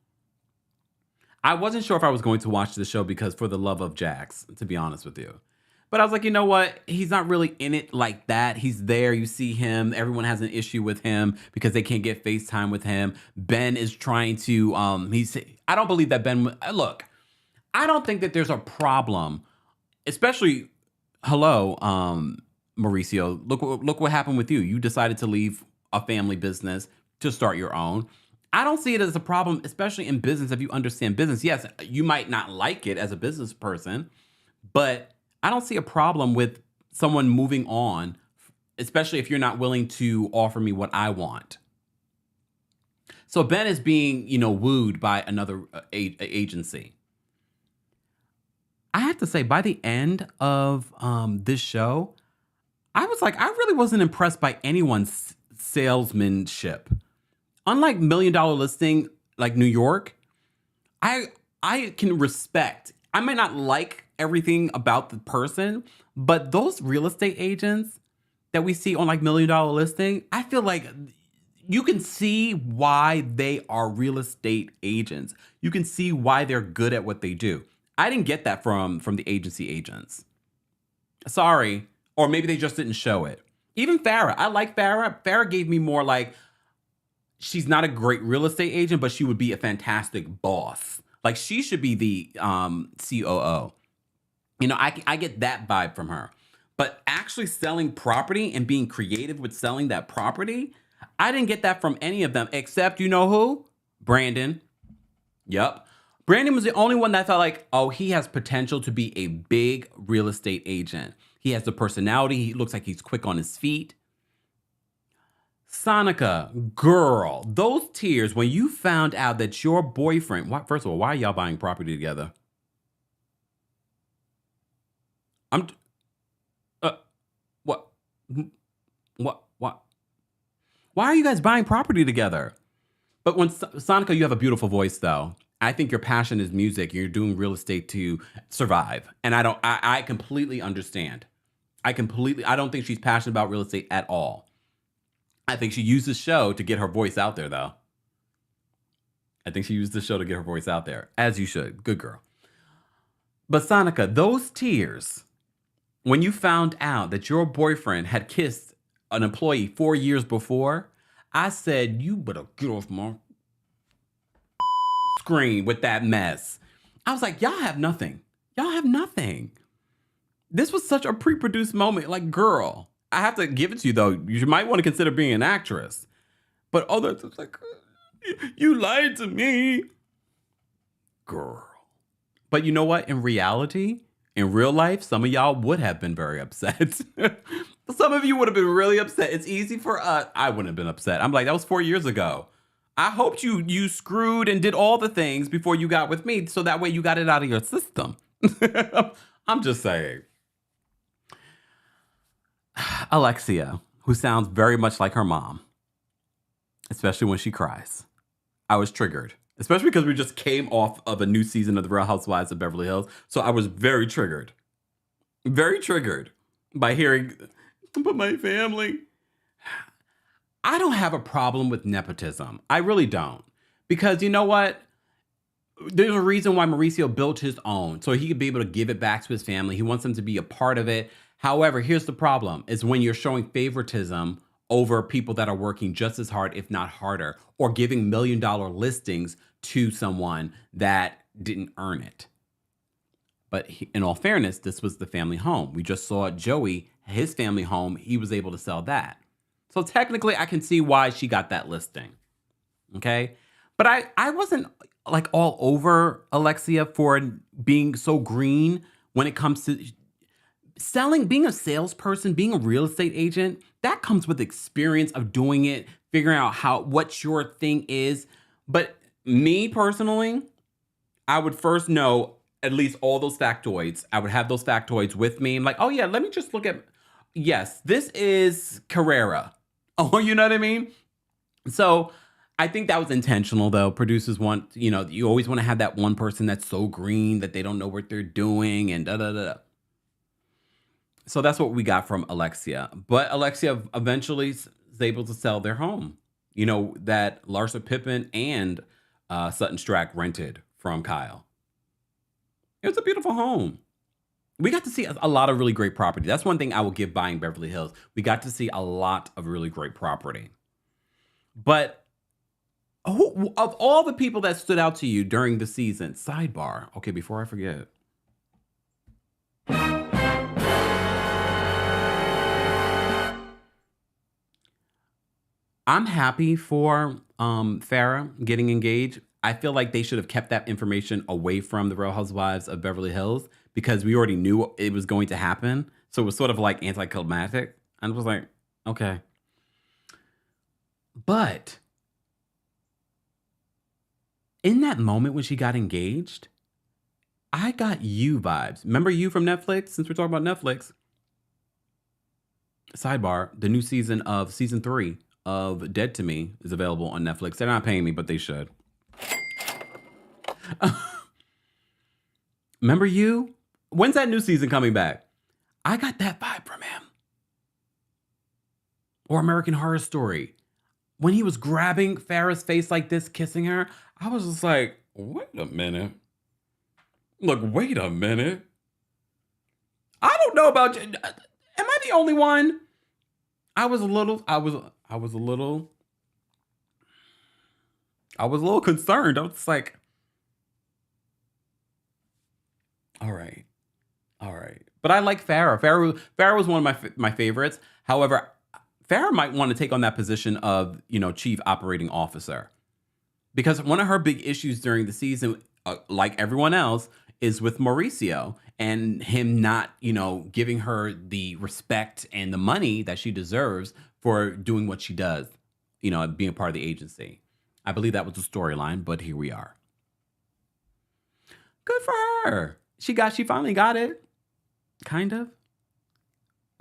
I wasn't sure if I was going to watch the show because for the love of Jax, to be honest with you. But I was like, you know what? He's not really in it like that. He's there. You see him. Everyone has an issue with him because they can't get FaceTime with him. Ben is trying to, I don't believe that Ben, look, I don't think that there's a problem, especially, Mauricio, look what happened with you. You decided to leave a family business to start your own. I don't see it as a problem, especially in business, if you understand business. Yes, you might not like it as a business person, but I don't see a problem with someone moving on, especially if you're not willing to offer me what I want. So Ben is being, wooed by another agency. I have to say, by the end of this show, I was like, I really wasn't impressed by anyone's salesmanship. Unlike $1 Million Listing, like New York, I can respect. I might not like everything about the person, but those real estate agents that we see on like $1 Million Listing, I feel like you can see why they are real estate agents. You can see why they're good at what they do. I didn't get that from the agency agents. Sorry. Or maybe they just didn't show it. Even Farrah. I like Farrah. Farrah gave me more like, she's not a great real estate agent, but she would be a fantastic boss. Like, she should be the COO. I get that vibe from her. But actually selling property and being creative with selling that property, I didn't get that from any of them, except, you know who? Brandon. Yep. Brandon was the only one that felt like, oh, he has potential to be a big real estate agent. He has the personality. He looks like he's quick on his feet. Sonica, girl, those tears when you found out that your boyfriend, first of all, why are y'all buying property together? What? What? Why are you guys buying property together? But when Sonica, you have a beautiful voice, though. I think your passion is music. You're doing real estate to survive, and I completely understand. I don't think she's passionate about real estate at all. I think she used the show to get her voice out there, though. I think she used the show to get her voice out there, as you should. Good girl. But Sonica, those tears when you found out that your boyfriend had kissed an employee 4 years before, I said, you better get off my screen with that mess. I was like, y'all have nothing. Y'all have nothing. This was such a pre-produced moment. Like, girl, I have to give it to you, though. You might want to consider being an actress. But others, it's like, you lied to me. Girl. But you know what? In reality, in real life, some of y'all would have been very upset. Some of you would have been really upset. It's easy for us. I wouldn't have been upset. I'm like, that was 4 years ago. I hoped you screwed and did all the things before you got with me, so that way you got it out of your system. I'm just saying. Alexia, who sounds very much like her mom, especially when she cries. I was triggered, especially because we just came off of a new season of The Real Housewives of Beverly Hills. So I was very triggered by hearing, but my family. I don't have a problem with nepotism. I really don't. Because you know what? There's a reason why Mauricio built his own, so he could be able to give it back to his family. He wants them to be a part of it. However, here's the problem, is when you're showing favoritism over people that are working just as hard, if not harder, or giving $1 million listings to someone that didn't earn it. But in all fairness, this was the family home. We just saw Joey, his family home, he was able to sell that. So technically, I can see why she got that listing. Okay? But I wasn't like all over Alexia for being so green when it comes to selling, being a salesperson, being a real estate agent. That comes with experience of doing it, figuring out what your thing is. But me personally, I would first know at least all those factoids. I would have those factoids with me. I'm like, oh yeah, let me just look at, yes, this is Carrera. Oh, you know what I mean? So I think that was intentional, though. Producers want, you always want to have that one person that's so green that they don't know what they're doing and da-da-da-da. So that's what we got from Alexia. But Alexia eventually is able to sell their home, that Larsa Pippen and Sutton Strack rented from Kyle. It was a beautiful home. We got to see a lot of really great property. That's one thing I will give buying Beverly Hills. We got to see a lot of really great property. But of all the people that stood out to you during the season, sidebar, okay, before I forget. I'm happy for Farrah getting engaged. I feel like they should have kept that information away from the Real Housewives of Beverly Hills because we already knew it was going to happen. So it was sort of like anticlimactic. I was like, okay. But in that moment when she got engaged, I got You vibes. Remember You from Netflix? Since we're talking about Netflix. Sidebar, the new season of season 3 of Dead to Me is available on Netflix. They're not paying me, but they should. Remember You? When's that new season coming back? I got that vibe from him. Or American Horror Story. When he was grabbing Farrah's face like this, kissing her, I was just like, wait a minute. Look, wait a minute. I don't know about you. Am I the only one? I was a little concerned. I was just like, all right. But I like Farrah. Farrah was one of my favorites. However, Farrah might want to take on that position of, chief operating officer. Because one of her big issues during the season, like everyone else, is with Mauricio and him not, giving her the respect and the money that she deserves for doing what she does, being a part of the agency. I believe that was the storyline, but here we are. Good for her. She finally got it. Kind of.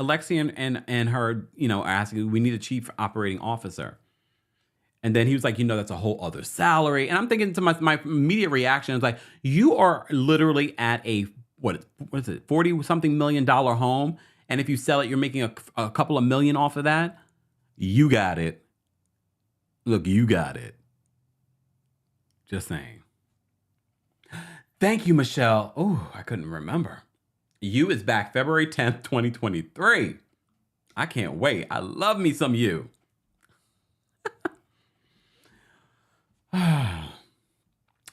Alexia and her, asking, we need a chief operating officer. And then he was like, that's a whole other salary. And I'm thinking to my immediate reaction is like, you are literally at a, what is it, 40 something $1 million home. And if you sell it, you're making a couple of million off of that. You got it. Look, you got it. Just saying. Thank you, Michelle. Oh, I couldn't remember. You is back February 10th, 2023. I can't wait. I love me some you.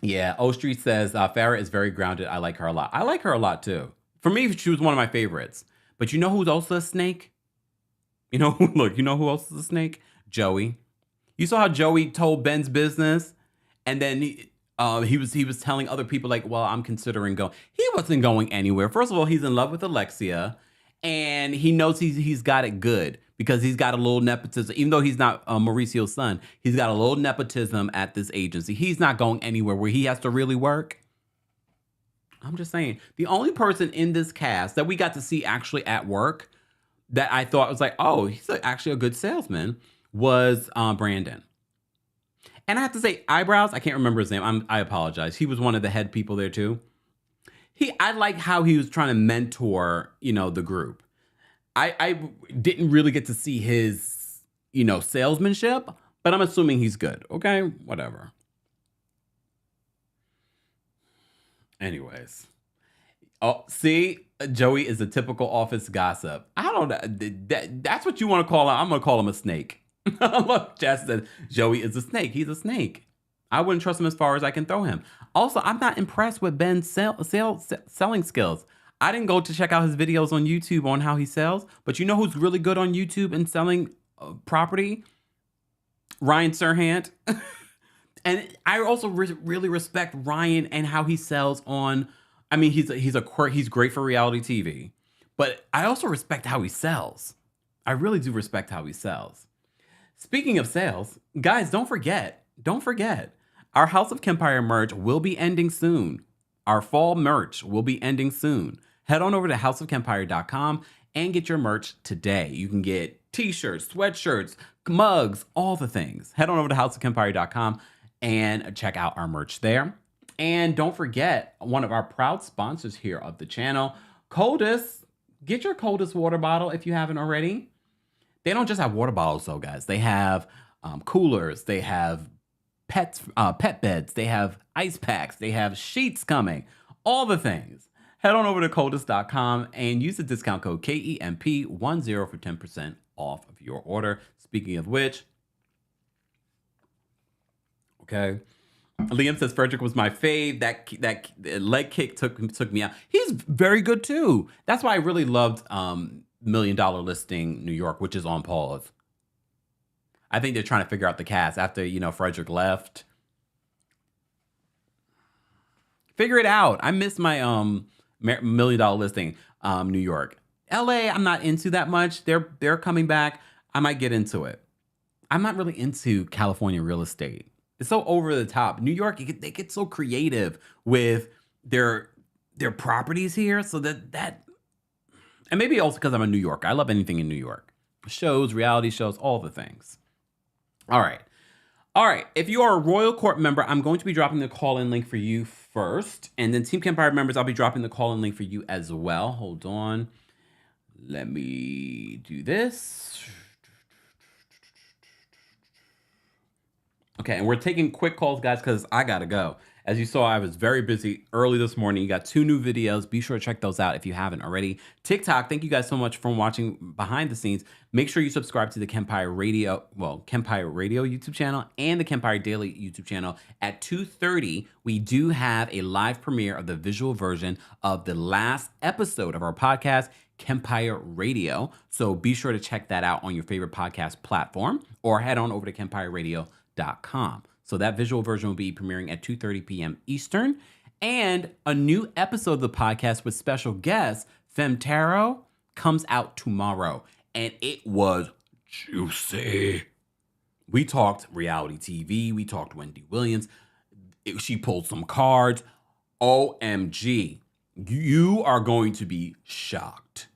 Yeah, O Street says, Farrah is very grounded. I like her a lot. I like her a lot, too. For me, she was one of my favorites. But you know who's also a snake? You know who else is a snake? Joey. You saw how Joey told Ben's business? And then he was telling other people, like, well, I'm considering going. He wasn't going anywhere. First of all, he's in love with Alexia. And he knows he's got it good because he's got a little nepotism. Even though he's not Mauricio's son, he's got a little nepotism at this agency. He's not going anywhere where he has to really work. I'm just saying. The only person in this cast that we got to see actually at work that I thought was like, oh, he's actually a good salesman was Brandon. And I have to say, Eyebrows, I can't remember his name. I apologize. He was one of the head people there too. I like how he was trying to mentor, the group. I didn't really get to see his, salesmanship, but I'm assuming he's good. Okay, whatever. Anyways. Oh, see, Joey is a typical office gossip. I don't know. That's what you want to call him. I'm going to call him a snake. Look, Jess said, Joey is a snake. He's a snake. I wouldn't trust him as far as I can throw him. Also, I'm not impressed with Ben's selling skills. I didn't go to check out his videos on YouTube on how he sells, but you know who's really good on YouTube and selling property? Ryan Serhant. And I also really respect Ryan and how he sells on. I mean, he's great for reality TV, but I also respect how he sells. I really do respect how he sells. Speaking of sales, guys, don't forget, our House of Kempire merch will be ending soon. Our fall merch will be ending soon. Head on over to houseofkempire.com and get your merch today. You can get t-shirts, sweatshirts, mugs, all the things. Head on over to houseofkempire.com and check out our merch there. And don't forget, one of our proud sponsors here of the channel, Coldus. Get your Coldus water bottle if you haven't already. They don't just have water bottles though, guys. They have coolers. They have pet beds. They have ice packs. They have sheets coming. All the things. Head on over to coldus.com and use the discount code KEMP10 for 10% off of your order. Speaking of which, okay. Liam says Frederick was my fave. That leg kick took me out. He's very good too. That's why I really loved $1 Million Listing New York, which is on pause. I think they're trying to figure out the cast after Frederick left. Figure it out. I miss my $1 Million Listing New York. LA, I'm not into that much. They're coming back. I might get into it. I'm not really into California real estate. It's so over the top. New York, they get so creative with their properties here. So that, and maybe also because I'm a New Yorker. I love anything in New York. Shows, reality shows, all the things. All right. If you are a Royal Court member, I'm going to be dropping the call-in link for you first. And then Team Kempire members, I'll be dropping the call-in link for you as well. Hold on. Let me do this. Okay, and we're taking quick calls, guys, because I got to go. As you saw, I was very busy early this morning. You got 2 new videos. Be sure to check those out if you haven't already. TikTok, thank you guys so much for watching behind the scenes. Make sure you subscribe to the Kempire Radio YouTube channel and the Kempire Daily YouTube channel. At 2:30, we do have a live premiere of the visual version of the last episode of our podcast, Kempire Radio. So be sure to check that out on your favorite podcast platform or head on over to KempireRadio.com. So that visual version will be premiering at 2:30 p.m. Eastern. And a new episode of the podcast with special guest, Femtaro, comes out tomorrow. And it was juicy. We talked reality TV. We talked Wendy Williams. She pulled some cards. OMG. You are going to be shocked.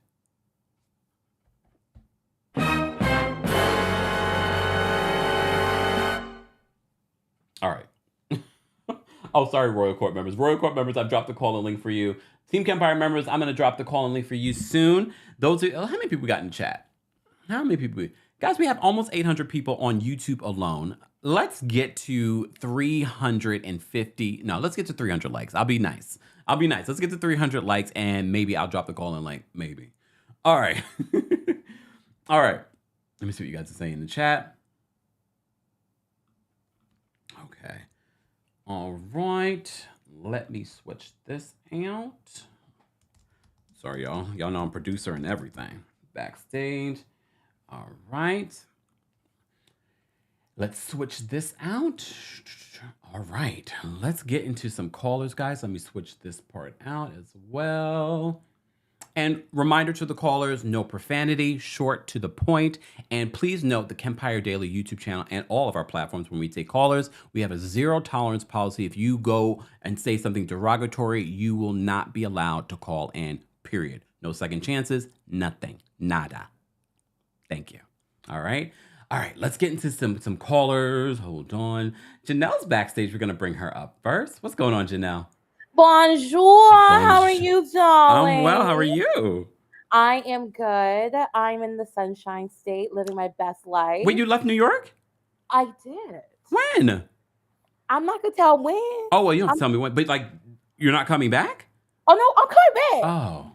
Oh, sorry, Royal Court members. Royal Court members, I've dropped the call-in link for you. Team Kempire members, I'm going to drop the call-in link for you soon. How many people we got in chat? How many people? Guys, we have almost 800 people on YouTube alone. Let's get to 350. No, let's get to 300 likes. I'll be nice. Let's get to 300 likes and maybe I'll drop the call-in link. Maybe. All right. All right. Let me see what you guys are saying in the chat. Okay. All right. Let me switch this out. Sorry, y'all. Y'all know I'm producer and everything. Backstage. All right. Let's switch this out. All right. Let's get into some callers, guys. Let me switch this part out as well. And reminder to the callers, no profanity, short to the point. And please note the Kempire Daily YouTube channel and all of our platforms when we take callers, we have a zero tolerance policy. If you go and say something derogatory, you will not be allowed to call in, period. No second chances, nothing, nada. Thank you. All right. All right, let's get into some callers. Hold on. Janelle's backstage. We're going to bring her up first. What's going on, Janelle? Bonjour. How are you, darling? I'm well. How are you? I am good. I'm in the Sunshine State, living my best life. Wait, you left New York? I did. When? I'm not gonna tell when. Oh, well, you don't have to tell me when. But like, you're not coming back? Oh no, I'm coming back.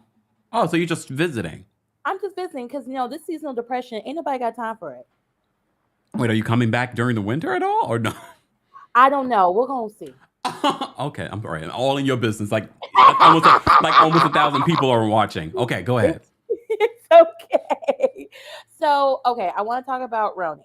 Oh, so you're just visiting? I'm just visiting because this seasonal depression, ain't nobody got time for it. Wait, are you coming back during the winter at all, or no? I don't know. We're gonna see. Okay, I'm sorry. All in your business. Like almost 1,000 people are watching. Okay, go ahead. It's okay. So, okay, I want to talk about RHONY.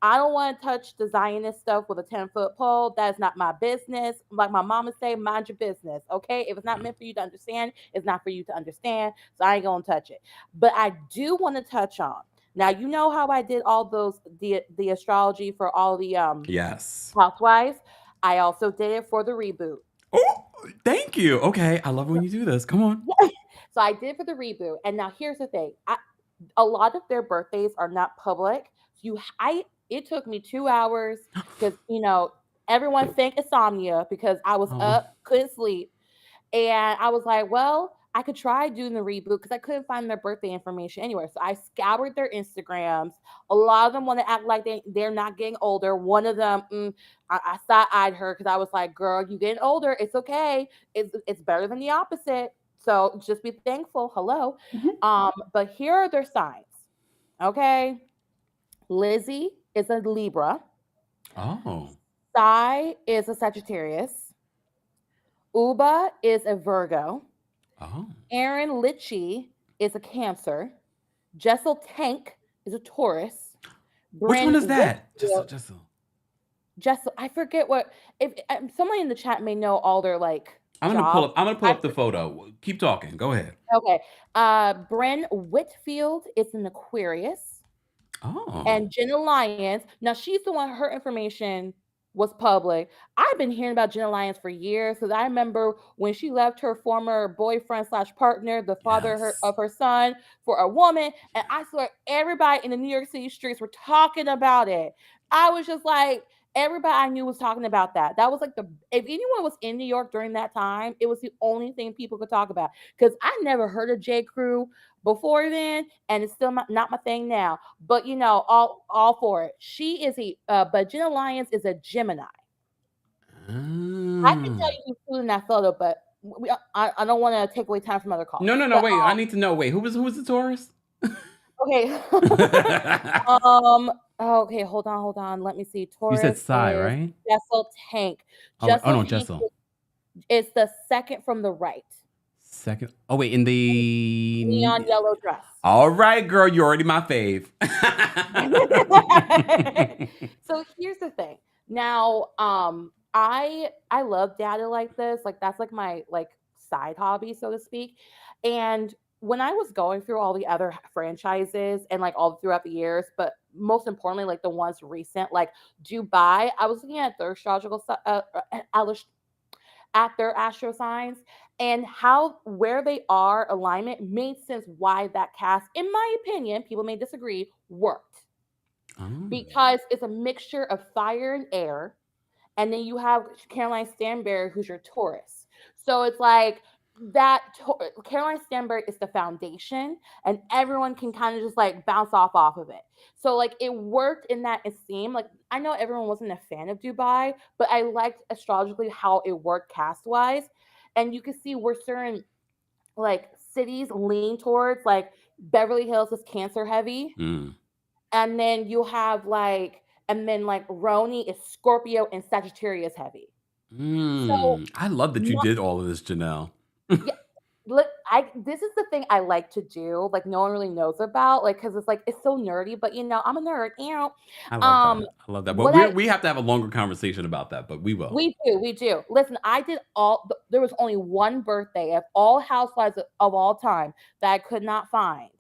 I don't want to touch the Zionist stuff with a 10-foot pole. That's not my business. Like my mama say, mind your business. Okay, if it's not meant for you to understand, it's not for you to understand. So I ain't gonna touch it. But I do want to touch on. Now, you know how I did all those the astrology for all the Yes. housewives. I also did it for the reboot. Oh, thank you. Okay, I love when you do this. Come on. So I did for the reboot. And now here's the thing. A lot of their birthdays are not public. It took me 2 hours because, everyone think insomnia because I was up, couldn't sleep. And I was like, well, I could try doing the reboot because I couldn't find their birthday information anywhere. So I scoured their Instagrams. A lot of them want to act like they're not getting older. One of them, I side-eyed her because I was like, girl, you getting older. It's okay. It's better than the opposite. So just be thankful. Hello. Mm-hmm. But here are their signs. Okay. Lizzy is a Libra. Oh. Sai is a Sagittarius. Uba is a Virgo. Oh. Aaron Litchie is a Cancer. Jessel Tank is a Taurus. Which one is that? Jessel. I forget what. If somebody in the chat may know all their I'm gonna pull up the photo. Keep talking. Go ahead. Okay. Bren Whitfield is an Aquarius. Oh. And Jenna Lyons. Now she's the one. Her information was public. I've been hearing about Jenna Lyons for years because I remember when she left her former boyfriend / partner, the father of her son, for a woman, and I swear everybody in the New York City streets were talking about it. I was just like, everybody I knew was talking about that. That was like if anyone was in New York during that time, it was the only thing people could talk about because I never heard of J. Crew before then, and it's still not my thing now. But all for it. She is but Jenna Lyons is a Gemini. I can tell you who's in that photo, but I don't want to take away time from other calls. No. But, wait, I need to know. Wait, who was the Taurus? Okay. Okay, hold on. Let me see. Taurus. You said Sai, right? Jessel Tank. Jessel. It's the second from the right. Second. Oh wait, in the neon yellow dress. All right, girl, you're already my fave. So here's the thing. Now, I love data like this. Like that's like my side hobby, so to speak. And when I was going through all the other franchises and all throughout the years, but most importantly, the ones recent, like Dubai, I was looking at their astrological at their astro signs and where they are alignment made sense why that cast, in my opinion, people may disagree, worked. Because it's a mixture of fire and air. and then you have Caroline Stanberry, who's your Taurus. So it's like that Caroline Stanberry is the foundation, and everyone can kind of just like bounce off of it. So like it worked in that esteem. Like I know everyone wasn't a fan of Dubai, but I liked astrologically how it worked cast wise, and you can see where certain like cities lean towards, like Beverly Hills is Cancer heavy, and then you have like, and then like RHONY is Scorpio and Sagittarius heavy. So I love that you did all of this, Janelle. yeah, look, this is the thing I like to do, like no one really knows about, like because it's like it's so nerdy, but you know I'm a nerd. I love that. I love that. But we have to have a longer conversation about that, but we will. We do. Listen, I did there was only one birthday of all housewives of all time that I could not find,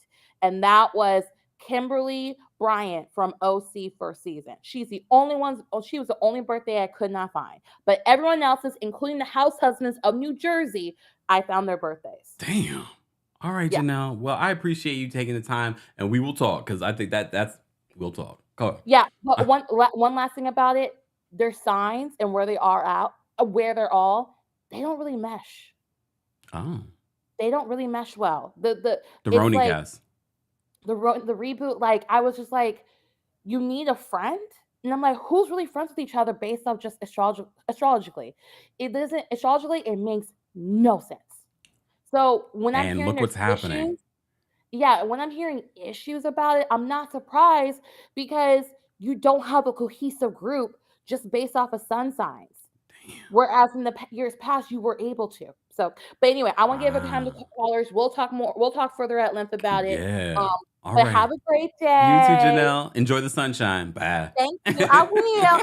and that was Kimberly Bryant from OC first season. She's the only one. She was the only birthday I could not find, but everyone else's, including the house husbands of New Jersey, I found their birthdays. Damn. All right, yeah. Janelle. Well, I appreciate you taking the time, and we will talk because I think we'll talk. Go ahead. Yeah, but one last thing about it, their signs and where they are out, where they're all, they don't really mesh. Oh. They don't really mesh well. The RHONY cast. The reboot, like I was just like, you need a friend, and I'm like, who's really friends with each other based off just astrologically? It doesn't astrologically. It makes no sense. So when I'm hearing look what's happening. When I'm hearing issues about it, I'm not surprised because you don't have a cohesive group just based off of sun signs. Damn. Whereas in the years past, you were able to. So, but anyway, I want to give it time to callers. We'll talk more. We'll talk further at length about it. Yeah. All right. Have a great day. You too, Janelle. Enjoy the sunshine. Bye. Thank you. I will.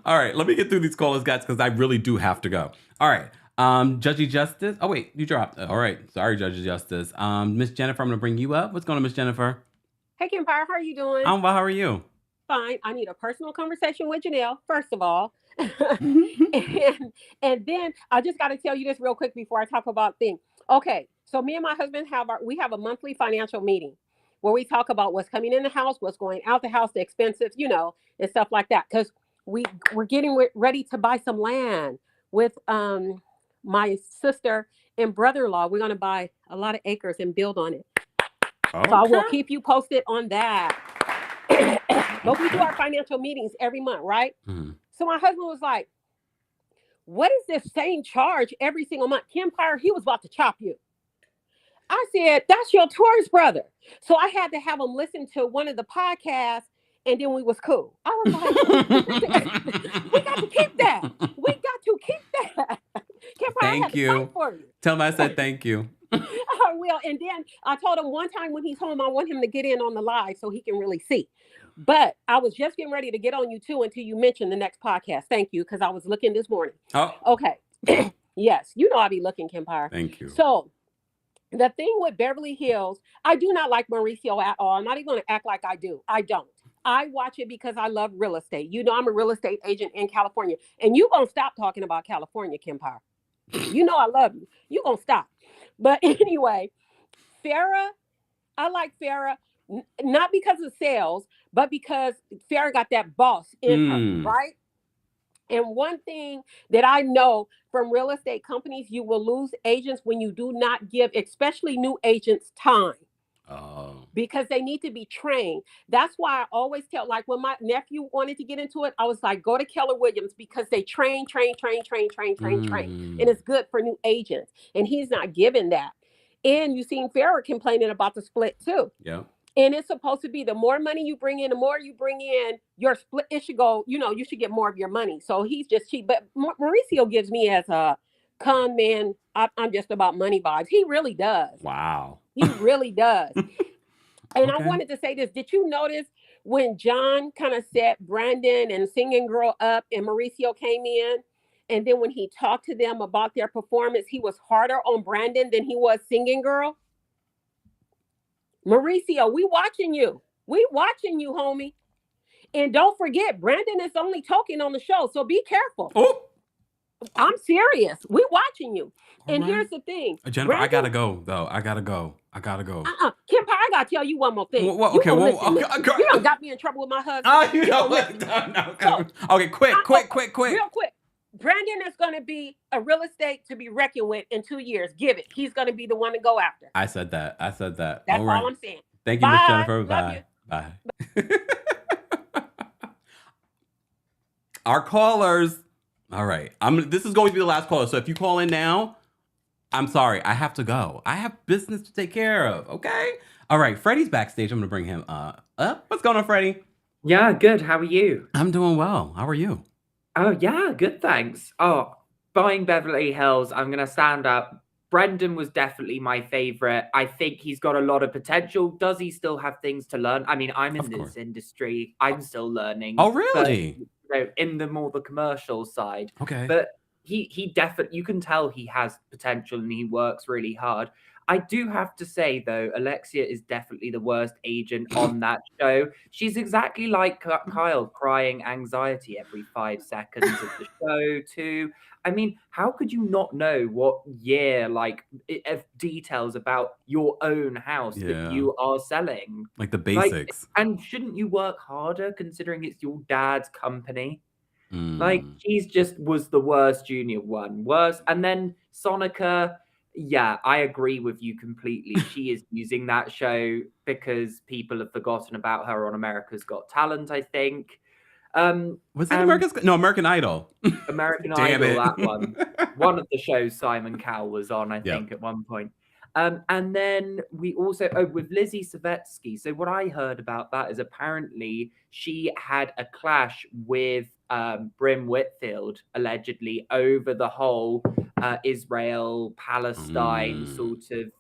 All right. Let me get through these callers, guys, because I really do have to go. All right. Judgy Justice. Oh, wait. You dropped. All right. Sorry, Judgy Justice. Miss Jennifer, I'm going to bring you up. What's going on, Miss Jennifer? Hey, Kempire. How are you doing? I'm well. How are you? Fine. I need a personal conversation with Janelle, first of all. and then I just got to tell you this real quick before I talk about things. Okay. So me and my husband have a monthly financial meeting where we talk about what's coming in the house, what's going out the house, the expenses, and stuff like that. Because we're getting ready to buy some land with my sister and brother-in-law. We're going to buy a lot of acres and build on it. Okay. So I will keep you posted on that. But we do our financial meetings every month, right? Mm-hmm. So my husband was like, what is this same charge every single month? Kempire, he was about to chop you. I said, that's your Taurus brother. So I had to have him listen to one of the podcasts, and then we was cool. I was like, we got to keep that. We got to keep that. Kempire, thank you. For you. Tell him I said thank you. I will. And then I told him one time when he's home, I want him to get in on the live so he can really see. But I was just getting ready to get on you too until you mentioned the next podcast. Thank you, because I was looking this morning. Oh. Okay. Yes, I be looking, Kempire. Thank you. So the thing with Beverly Hills, I do not like Mauricio at all. I'm not even going to act like I do. I don't. I watch it because I love real estate. I'm a real estate agent in California. And you're going to stop talking about California, Kempire. I love you. You're going to stop. But anyway, Farrah, I like Farrah, not because of sales, but because Farrah got that boss in her, right? And one thing that I know from real estate companies, you will lose agents when you do not give, especially new agents, time. Oh. Because they need to be trained. That's why I always tell, like when my nephew wanted to get into it, I was like, go to Keller Williams because they train. And it's good for new agents. And he's not giving that. And you've seen Farrah complaining about the split too. Yeah. And it's supposed to be the more money you bring in, the more you bring in, your split, it should go, you should get more of your money. So he's just cheap. But Mauricio gives me as a con man, I'm just about money vibes. He really does. Wow. He really does. And I wanted to say this. Did you notice when John kind of set Brandon and Singing Girl up and Mauricio came in? And then when he talked to them about their performance, he was harder on Brandon than he was Singing Girl. Mauricio, we watching you. We watching you, homie. And don't forget, Brandon is only talking on the show, so be careful. Oh. I'm serious. We watching you. And here's the thing. Jennifer, Brandon, I gotta go, though. I gotta go. Kempire, I gotta tell you one more thing. Well, You okay, gonna well, listen, okay, listen. You done got me in trouble with my husband. Oh, you You know gonna what? listen. No. Okay, quick. Real quick. Brandon is going to be a real estate to be reckoned with in 2 years. Give it. He's going to be the one to go after. I said that. That's All right. all I'm saying. Thank you, Miss Jennifer. Love you. Bye. Our callers. All right. This is going to be the last caller. So if you call in now, I'm sorry. I have to go. I have business to take care of. Okay. All right. Freddie's backstage. I'm going to bring him up. What's going on, Freddie? Yeah, good. How are you? I'm doing well. How are you? Oh, yeah, good, thanks. Oh, buying Beverly Hills, I'm going to stand up. Brendan was definitely my favorite. I think he's got a lot of potential. Does he still have things to learn? I mean, I'm in this industry. I'm still learning. Oh, really? But, in the commercial side. Okay. But he definitely, you can tell he has potential and he works really hard. I do have to say, though, Alexia is definitely the worst agent on that show. She's exactly like Kyle, crying anxiety every 5 seconds of the show, too. I mean, how could you not know what details about your own house that you are selling? Like the basics. And shouldn't you work harder considering it's your dad's company? Like, she's just was the worst junior one. Worse. And then Sonica... Yeah, I agree with you completely. She is using that show because people have forgotten about her on America's Got Talent, I think. Was it American Idol? American Damn Idol, it. that one. One of the shows Simon Cowell was on, I think, at one point. And then we also, with Lizzy Savetsky. So what I heard about that is apparently she had a clash with Brim Whitfield, allegedly, over the whole Israel, Palestine sort of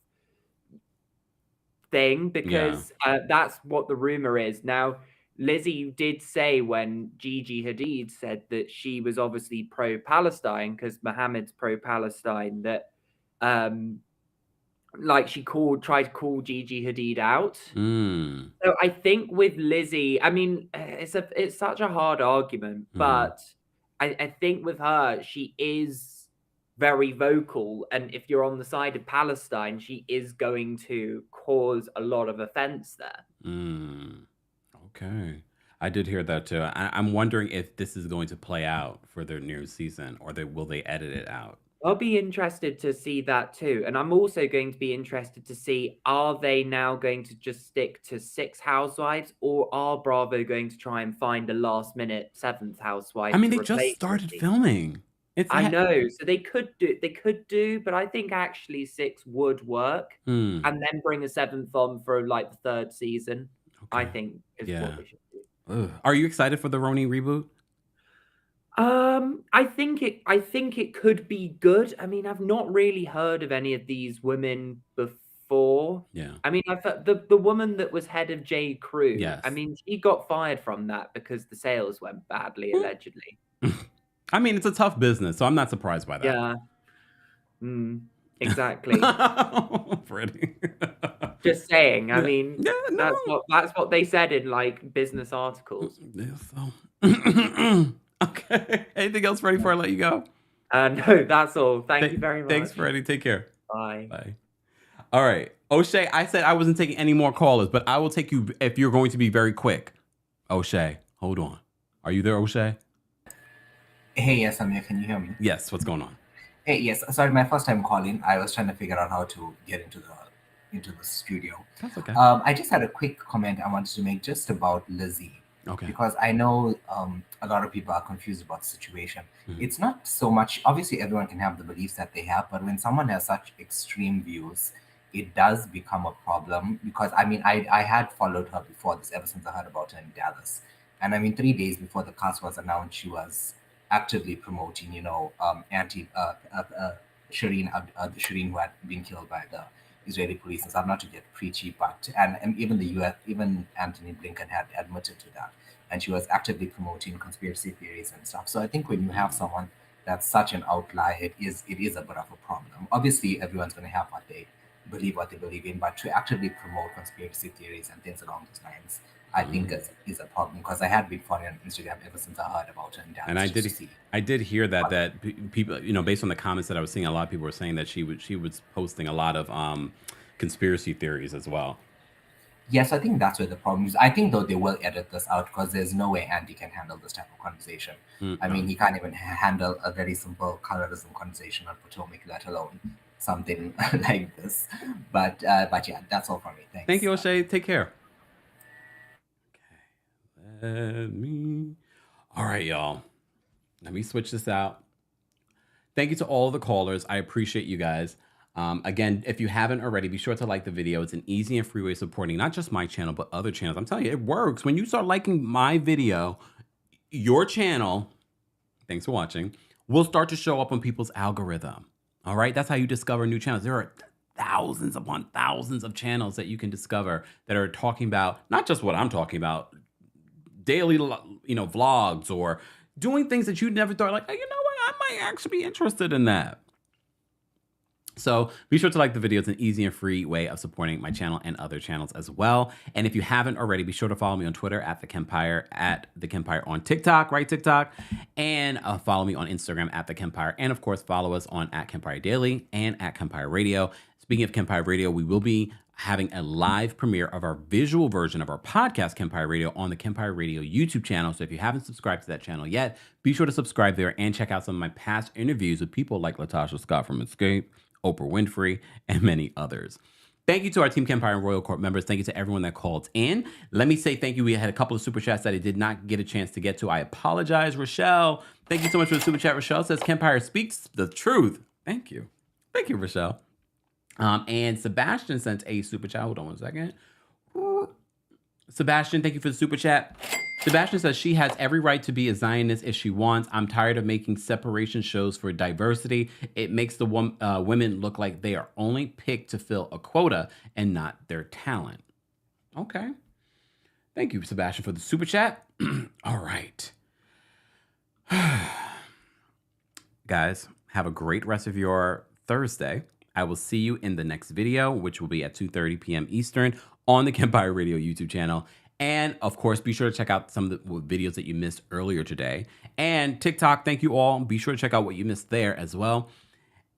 thing, because that's what the rumor is. Now, Lizzy did say when Gigi Hadid said that she was obviously pro-Palestine, because Mohammed's pro-Palestine, that she tried to call Gigi Hadid out. So I think with Lizzy, I mean, it's such a hard argument, but I think with her, she is very vocal, and if you're on the side of Palestine, she is going to cause a lot of offense there. Okay. I did hear that too. I'm wondering if this is going to play out for their new season, or will they edit it out? I'll be interested to see that too. And I'm also going to be interested to see, are they now going to just stick to 6 housewives, or are Bravo going to try and find a last minute 7th housewife? I mean, they just started filming. I know. So they could do, but I think actually 6 would work, and then bring a 7th on for like the 3rd season. Okay. I think is what they should do. Are you excited for the RHONY reboot? I think it could be good. I mean, I've not really heard of any of these women before. Yeah. I mean, I've the woman that was head of J. Crew. Yes. I mean, she got fired from that because the sales went badly, allegedly. I mean, it's a tough business, so I'm not surprised by that. Yeah. Exactly. Freddie. Just saying. I mean, that's what they said in like business articles. Okay. Anything else, Freddie, before I let you go? No, that's all. Thank you very much. Thanks, Freddie. Take care. Bye. Bye. All right. O'Shea, I said I wasn't taking any more callers, but I will take you if you're going to be very quick. O'Shea, hold on. Are you there, O'Shea? Hey, yes, I'm here. Can you hear me? Yes. What's going on? Hey, yes. Sorry, my first time calling. I was trying to figure out how to get into the studio. That's okay. I just had a quick comment I wanted to make just about Lizzy. Okay. Because I know a lot of people are confused about the situation. It's not so much, obviously everyone can have the beliefs that they have, but when someone has such extreme views, it does become a problem. Because I mean, I had followed her before this, ever since I heard about her in Dallas. And I mean, 3 days before the cast was announced, she was actively promoting, Shireen who had been killed by the Israeli police and stuff, not to get preachy, but and even the US, even Anthony Blinken had admitted to that, and she was actively promoting conspiracy theories and stuff. So I think when you have someone that's such an outlier, it is a bit of a problem. Obviously, everyone's going to have what they believe in, but to actively promote conspiracy theories and things along those lines, I think is a problem, because I had been following on Instagram ever since I heard about her in Dallas. And I did hear that people, based on the comments that I was seeing, a lot of people were saying that she was posting a lot of conspiracy theories as well. Yes, I think that's where the problem is. I think though they will edit this out because there's no way Andy can handle this type of conversation. I mean, he can't even handle a very simple colorism conversation on Potomac, let alone something like this. But yeah, that's all from me. Thanks. Thank you, O'Shea. Take care. Okay. All right, y'all. Let me switch this out. Thank you to all the callers. I appreciate you guys. Again, if you haven't already, be sure to like the video. It's an easy and free way of supporting not just my channel, but other channels. I'm telling you, it works. When you start liking my video, your channel, thanks for watching, will start to show up on people's algorithm. All right? That's how you discover new channels. There are thousands upon thousands of channels that you can discover that are talking about not just what I'm talking about, daily, vlogs or doing things that you never thought, like, oh, you know what? I might actually be interested in that. So be sure to like the video. It's an easy and free way of supporting my channel and other channels as well. And if you haven't already, be sure to follow me on Twitter at TheKempire on TikTok, right? TikTok. And follow me on Instagram at TheKempire. And of course, follow us on at Kempire Daily and at Kempire Radio. Speaking of Kempire Radio, we will be having a live premiere of our visual version of our podcast, Kempire Radio, on the Kempire Radio YouTube channel. So if you haven't subscribed to that channel yet, be sure to subscribe there and check out some of my past interviews with people like Latasha Scott from Escape, Oprah Winfrey, and many others. Thank you to our Team Kempire and Royal Court members. Thank you to everyone that called in. Let me say thank you. We had a couple of super chats that I did not get a chance to get to. I apologize, Rochelle. Thank you so much for the super chat. Rochelle says, Kempire speaks the truth. Thank you. Thank you, Rochelle. And Sebastian sent a super chat. Hold on one second. Sebastian, thank you for the super chat. Sebastian says she has every right to be a Zionist if she wants. I'm tired of making separation shows for diversity. It makes the women look like they are only picked to fill a quota and not their talent. Okay. Thank you, Sebastian, for the super chat. All right. Guys, have a great rest of your Thursday. I will see you in the next video, which will be at 2:30 p.m. Eastern on the Kempire Radio YouTube channel. And of course, be sure to check out some of the videos that you missed earlier today. And TikTok, thank you all. Be sure to check out what you missed there as well.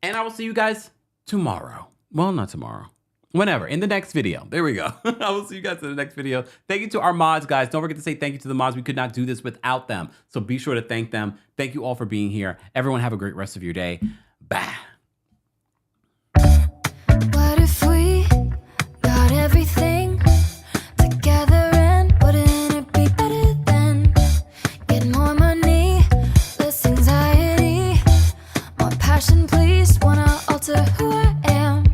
And I will see you guys tomorrow. Well, not tomorrow. Whenever, in the next video. There we go. I will see you guys in the next video. Thank you to our mods, guys. Don't forget to say thank you to the mods. We could not do this without them. So be sure to thank them. Thank you all for being here. Everyone have a great rest of your day. Bye. What if we got everything together, and wouldn't it be better then? Get more money, less anxiety, more passion, please. Wanna alter who I am.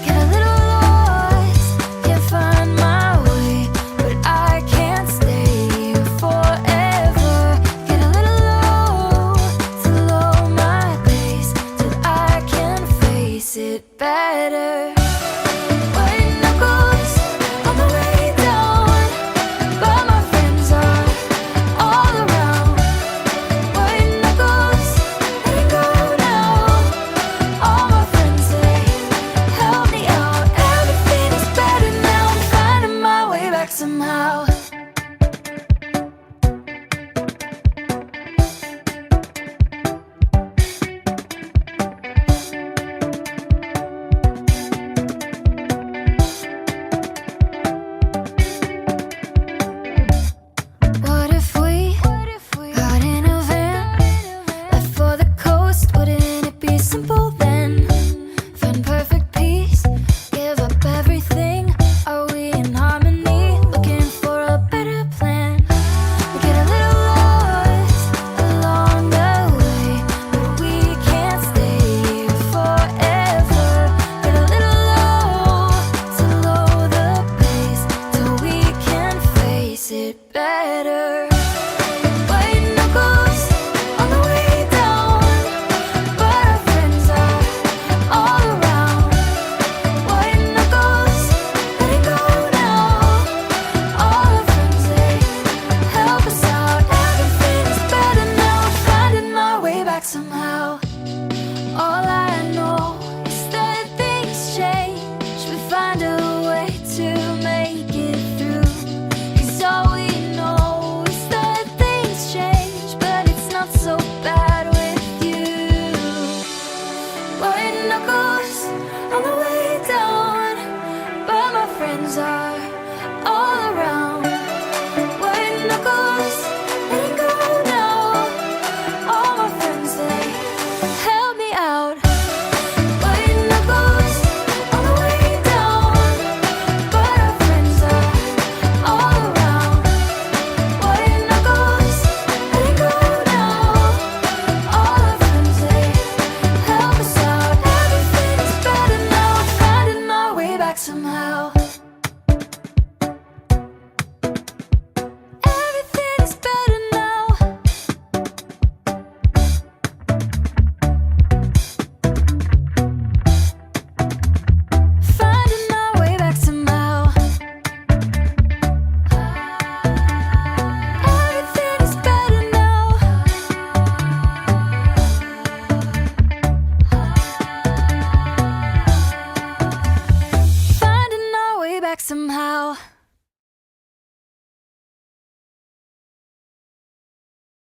Get a little lost, can't find my way, but I can't stay here forever. Get a little low to low my base till I can face it better. White knuckles on the way down, but my friends are all around. White knuckles, letting go now. All my friends say, help me out. Everything is better now. I'm finding my way back somehow. back somehow.